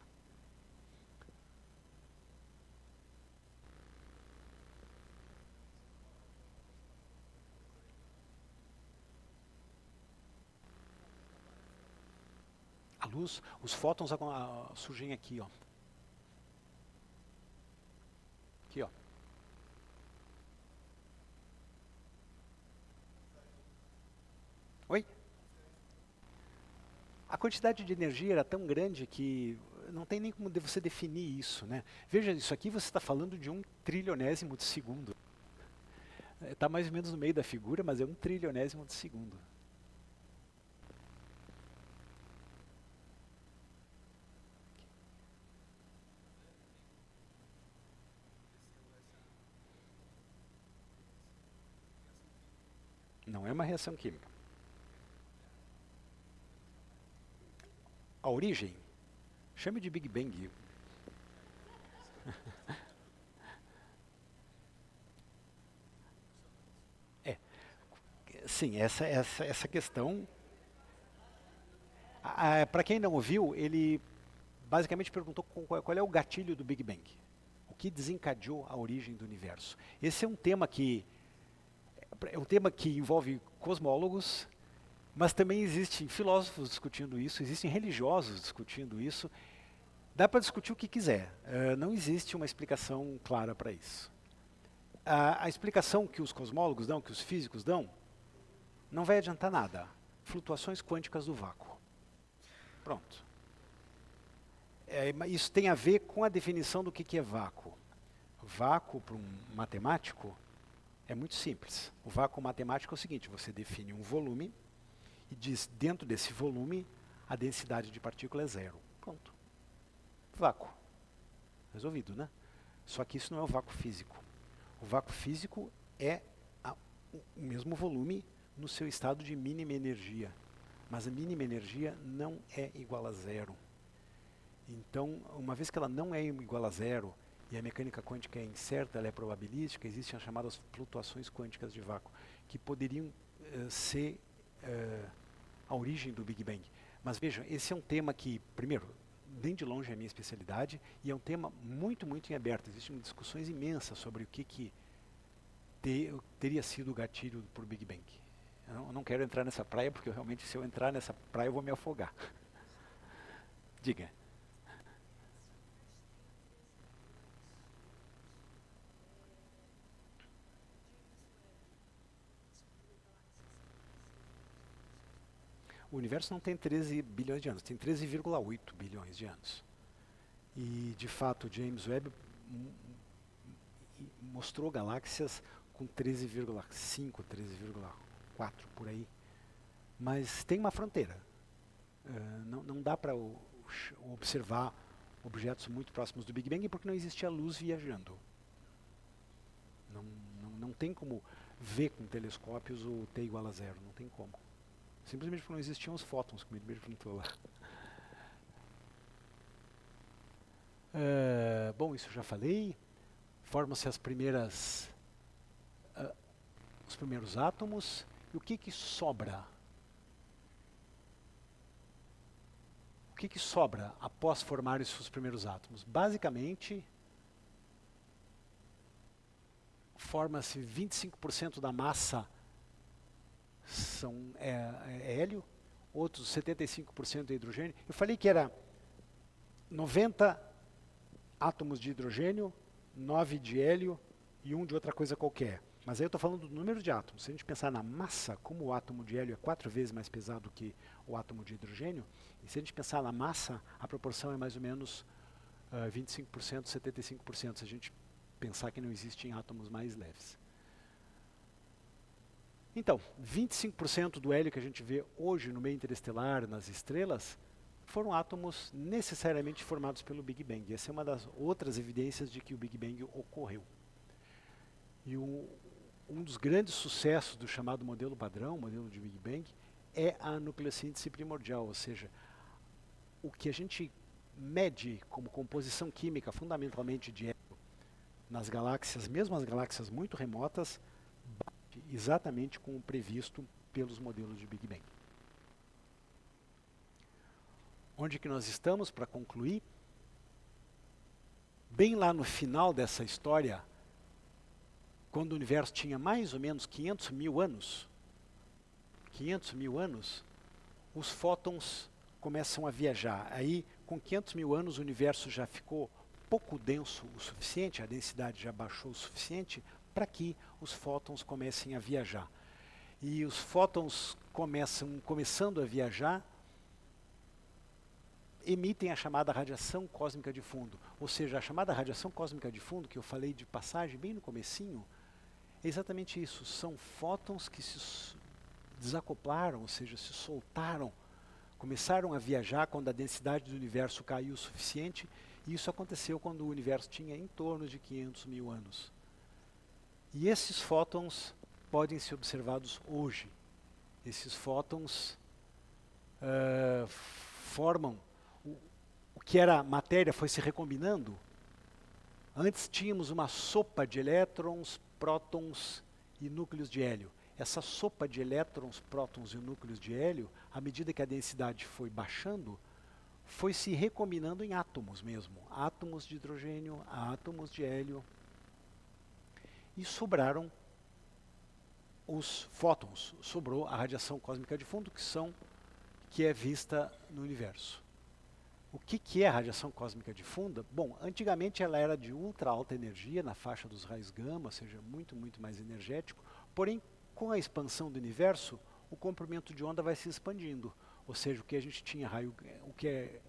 A luz, os fótons surgem aqui, ó. Aqui, ó. Oi? A quantidade de energia era tão grande que não tem nem como você definir isso, né? Veja, isso aqui você está falando de 1 trilionésimo de segundo. Está mais ou menos no meio da figura, mas é 1 trilionésimo de segundo. Não é uma reação química. A origem, chame de Big Bang. Sim, essa questão. Para quem não ouviu, ele basicamente perguntou qual é o gatilho do Big Bang. que desencadeou a origem do universo. Esse é um tema que envolve cosmólogos, mas também existem filósofos discutindo isso, existem religiosos discutindo isso. Dá para discutir o que quiser, não existe uma explicação clara para isso. A explicação que os cosmólogos dão, que os físicos dão, não vai adiantar nada. Flutuações quânticas do vácuo. Pronto. Isso tem a ver com a definição do que é vácuo. Vácuo, para um matemático, é muito simples. O vácuo matemático é o seguinte: você define um volume e diz, dentro desse volume, a densidade de partícula é zero. Pronto. Vácuo. Resolvido, né? Só que isso não é o vácuo físico. O vácuo físico é o mesmo volume no seu estado de mínima energia. Mas a mínima energia não é igual a zero. Então, uma vez que ela não é igual a zero, e a mecânica quântica é incerta, ela é probabilística, existem as chamadas flutuações quânticas de vácuo, que poderiam ser a origem do Big Bang. Mas vejam, esse é um tema que, primeiro, nem de longe é a minha especialidade, e é um tema muito, muito em aberto. Existem discussões imensas sobre o que teria sido o gatilho para o Big Bang. Eu não quero entrar nessa praia, porque realmente, se eu entrar nessa praia, eu vou me afogar. Diga. O universo não tem 13 bilhões de anos, tem 13,8 bilhões de anos. E, de fato, James Webb mostrou galáxias com 13,5, 13,4 por aí. Mas tem uma fronteira. Não dá para observar objetos muito próximos do Big Bang porque não existia luz viajando. Não tem como ver com telescópios o T igual a zero, não tem como. Simplesmente porque não existiam os fótons, como ele me perguntou lá. Bom, isso eu já falei. Formam-se os primeiros átomos. E o que sobra? O que sobra após formarem-se os primeiros átomos? Basicamente, forma-se 25% da massa é hélio, outros 75% é hidrogênio. Eu falei que era 90 átomos de hidrogênio, 9 de hélio e 1 de outra coisa qualquer. Mas aí eu estou falando do número de átomos. Se a gente pensar na massa, como o átomo de hélio é 4 vezes mais pesado que o átomo de hidrogênio, e se a gente pensar na massa, a proporção é mais ou menos 25%, 75%, se a gente pensar que não existem átomos mais leves. Então, 25% do hélio que a gente vê hoje no meio interestelar, nas estrelas, foram átomos necessariamente formados pelo Big Bang. Essa é uma das outras evidências de que o Big Bang ocorreu. E um dos grandes sucessos do chamado modelo padrão, modelo de Big Bang, é a nucleossíntese primordial, ou seja, o que a gente mede como composição química fundamentalmente de hélio nas galáxias, mesmo as galáxias muito remotas, bate exatamente com o previsto pelos modelos de Big Bang. Onde que nós estamos para concluir? Bem lá no final dessa história, quando o universo tinha mais ou menos 500 mil anos, os fótons começam a viajar. Aí, com 500 mil anos, o universo já ficou pouco denso o suficiente, a densidade já baixou o suficiente para que os fótons comecem a viajar. E os fótons começando a viajar, emitem a chamada radiação cósmica de fundo. Ou seja, a chamada radiação cósmica de fundo, que eu falei de passagem bem no comecinho, é exatamente isso. São fótons que se desacoplaram, ou seja, se soltaram, começaram a viajar quando a densidade do universo caiu o suficiente, e isso aconteceu quando o universo tinha em torno de 500 mil anos. E esses fótons podem ser observados hoje. Esses fótons formam o que era matéria, foi se recombinando. Antes tínhamos uma sopa de elétrons, prótons e núcleos de hélio. Essa sopa de elétrons, prótons e núcleos de hélio, à medida que a densidade foi baixando, foi se recombinando em átomos mesmo, átomos de hidrogênio, átomos de hélio, e sobraram os fótons, sobrou a radiação cósmica de fundo, que é vista no universo. O que é a radiação cósmica de fundo? Bom, antigamente ela era de ultra alta energia, na faixa dos raios gama, ou seja, muito, muito mais energético, porém, com a expansão do universo, o comprimento de onda vai se expandindo. Ou seja, o que a gente tinha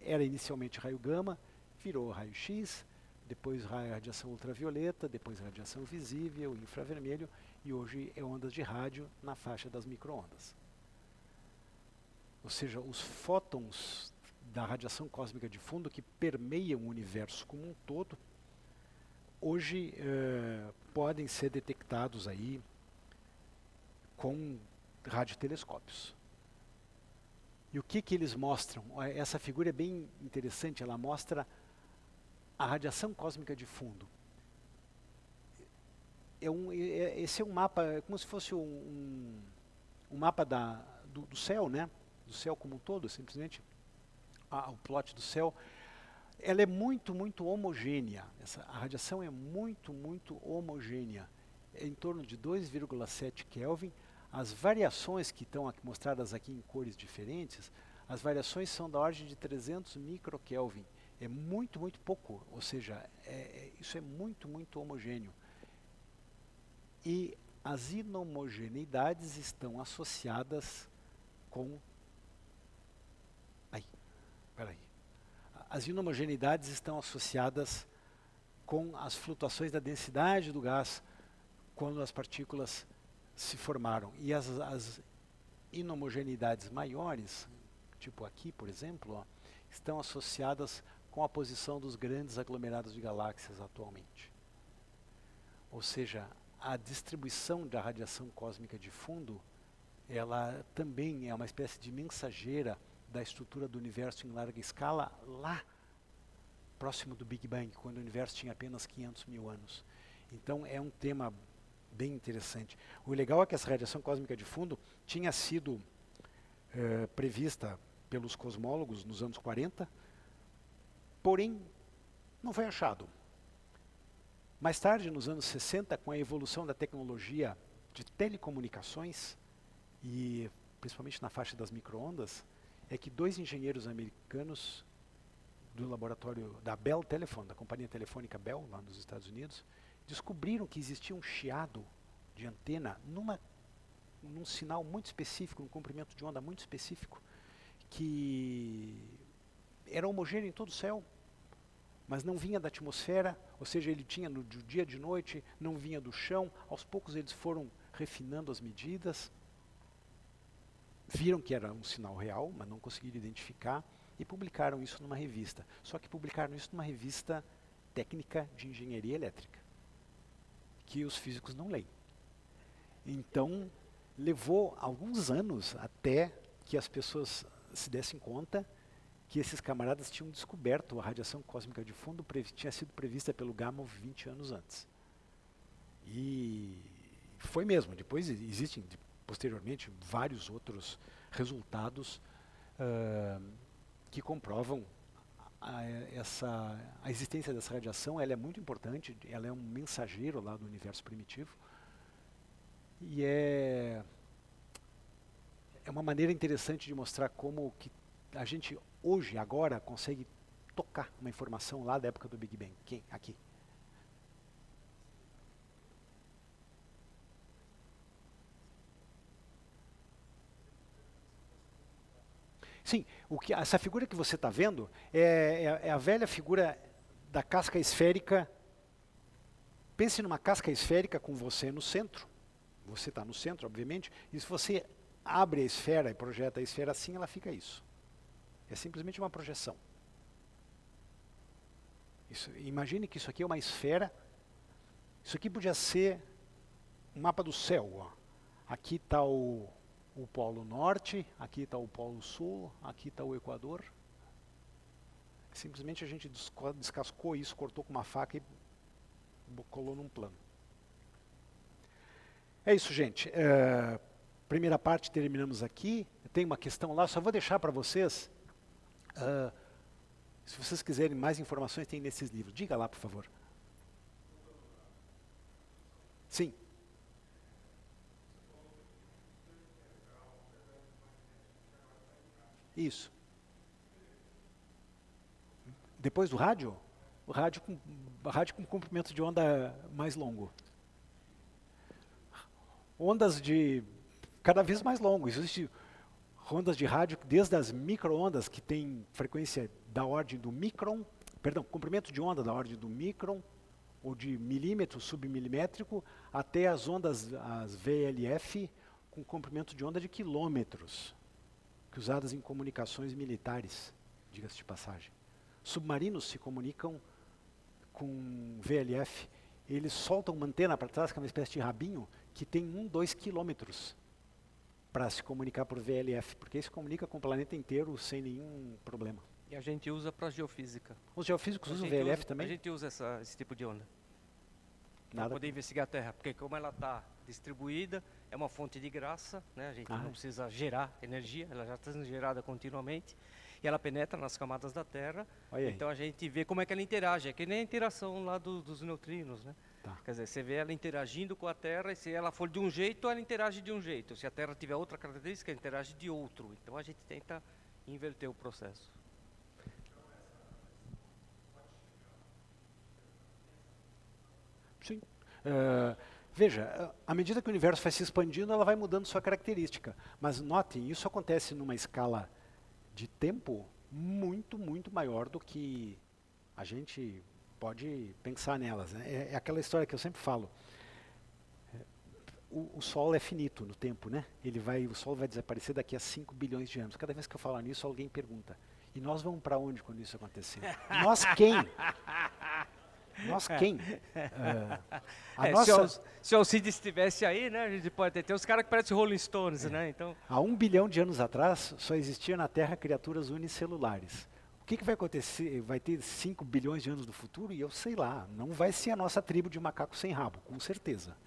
era inicialmente raio gama, virou raio X, depois radiação ultravioleta, depois radiação visível, infravermelho, e hoje é ondas de rádio na faixa das microondas. Ou seja, os fótons da radiação cósmica de fundo que permeiam o universo como um todo, hoje podem ser detectados aí com radiotelescópios. E o que eles mostram? Essa figura é bem interessante, ela mostra a radiação cósmica de fundo. Esse é um mapa, é como se fosse um mapa do céu, né? Do céu como um todo, simplesmente o plot do céu. Ela é muito, muito homogênea. A radiação é muito, muito homogênea. É em torno de 2,7 Kelvin. As variações que estão mostradas aqui em cores diferentes, as variações são da ordem de 300 microkelvin. É muito, muito pouco, ou seja, isso é muito, muito homogêneo. E as inhomogeneidades estão associadas com... As inhomogeneidades estão associadas com as flutuações da densidade do gás quando as partículas se formaram. E as inhomogeneidades maiores, tipo aqui, por exemplo, ó, estão associadas com a posição dos grandes aglomerados de galáxias atualmente. Ou seja, a distribuição da radiação cósmica de fundo, ela também é uma espécie de mensageira da estrutura do universo em larga escala, lá próximo do Big Bang, quando o universo tinha apenas 500 mil anos. Então é um tema bem interessante. O legal é que essa radiação cósmica de fundo tinha sido prevista pelos cosmólogos nos anos 40, porém não foi achado. Mais tarde, nos anos 60, com a evolução da tecnologia de telecomunicações, e principalmente na faixa das microondas, é que 2 engenheiros americanos do laboratório da Bell Telephone, da companhia telefônica Bell, lá nos Estados Unidos, descobriram que existia um chiado de antena num sinal muito específico, num comprimento de onda muito específico, que era homogêneo em todo o céu, mas não vinha da atmosfera, ou seja, ele tinha no dia de noite, não vinha do chão. Aos poucos eles foram refinando as medidas, viram que era um sinal real, mas não conseguiram identificar, e publicaram isso numa revista. Só que publicaram isso numa revista técnica de engenharia elétrica, que os físicos não leem. Então, levou alguns anos até que as pessoas se dessem conta que esses camaradas tinham descoberto a radiação cósmica de fundo, tinha sido prevista pelo Gamow 20 anos antes. E foi mesmo. Depois existem, posteriormente, vários outros resultados que comprovam a existência dessa radiação. Ela é muito importante, ela é um mensageiro lá do universo primitivo. E é uma maneira interessante de mostrar como que a gente hoje, agora, consegue tocar uma informação lá da época do Big Bang. Aqui. Sim, essa figura que você está vendo é a velha figura da casca esférica. Pense numa casca esférica com você no centro. Você está no centro, obviamente, e se você abre a esfera e projeta a esfera assim, ela fica isso. É simplesmente uma projeção. Imagine que isso aqui é uma esfera. Isso aqui podia ser um mapa do céu. Ó. Aqui está o Polo Norte, aqui está o Polo Sul, aqui está o Equador. Simplesmente a gente descascou isso, cortou com uma faca e colou num plano. É isso, gente. Primeira parte terminamos aqui. Tem uma questão lá, só vou deixar para vocês Se vocês quiserem mais informações, tem nesses livros. Diga lá, por favor. Sim. Isso. Depois do rádio? O rádio com comprimento de onda mais longo. Ondas de cada vez mais longo. Existem ondas de rádio desde as micro-ondas, que tem frequência da ordem do micron, perdão, comprimento de onda da ordem do micron, ou de milímetro submilimétrico, até as ondas, as VLF, com comprimento de onda de quilômetros, que usadas em comunicações militares, diga-se de passagem. Submarinos se comunicam com VLF, eles soltam uma antena para trás, que é uma espécie de rabinho, que tem 2 quilômetros para se comunicar por VLF, porque se comunica com o planeta inteiro sem nenhum problema. E a gente usa para geofísica. Os geofísicos A usam gente VLF usa- também? A gente usa esse tipo de onda. Para Nada. poder investigar a Terra, porque como ela está distribuída, é uma fonte de graça, né? A gente não precisa gerar energia, ela já está sendo gerada continuamente, e ela penetra nas camadas da Terra, Olha aí. então a gente vê como é que ela interage, é que nem a interação lá dos neutrinos, né? Tá. Quer dizer, você vê ela interagindo com a Terra, e se ela for de um jeito, ela interage de um jeito, se a Terra tiver outra característica, ela interage de outro, então a gente tenta inverter o processo. Sim. Veja, à medida que o universo vai se expandindo, ela vai mudando sua característica. Mas note, isso acontece numa escala de tempo muito, muito maior do que a gente pode pensar nelas, né? É aquela história que eu sempre falo. O Sol é finito no tempo, né? O Sol vai desaparecer daqui a 5 bilhões de anos. Cada vez que eu falar nisso, alguém pergunta: e nós vamos para onde quando isso acontecer? Nós quem? Nós quem? A nossa, se o Alcides estivesse aí, né, a gente pode ter os caras que parecem Rolling Stones, né? Então, há 1 bilhão de anos atrás, só existia na Terra criaturas unicelulares. O que vai acontecer? Vai ter 5 bilhões de anos no futuro? E eu sei lá, não vai ser a nossa tribo de macacos sem rabo, com certeza.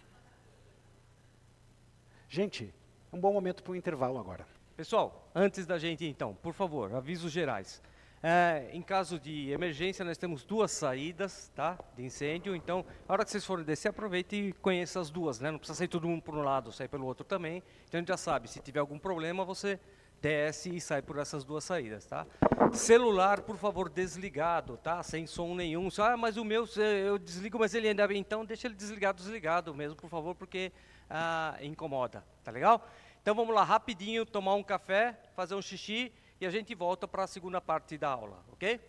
Gente, é um bom momento para um intervalo agora. pessoal, antes da gente então, por favor, avisos gerais. Em caso de emergência, nós temos 2 saídas, tá, de incêndio. Então, a hora que vocês forem descer, aproveite e conheça as duas, né? Não precisa sair todo mundo por um lado, sair pelo outro também. Então, a gente já sabe, se tiver algum problema, você desce e sai por essas 2 saídas, tá? Celular, por favor, desligado, tá? Sem som nenhum. Mas o meu, eu desligo, mas ele ainda bem. Então, deixa ele desligado mesmo, por favor, porque incomoda, tá legal? Então, vamos lá, rapidinho, tomar um café, fazer um xixi, e a gente volta para a segunda parte da aula, ok?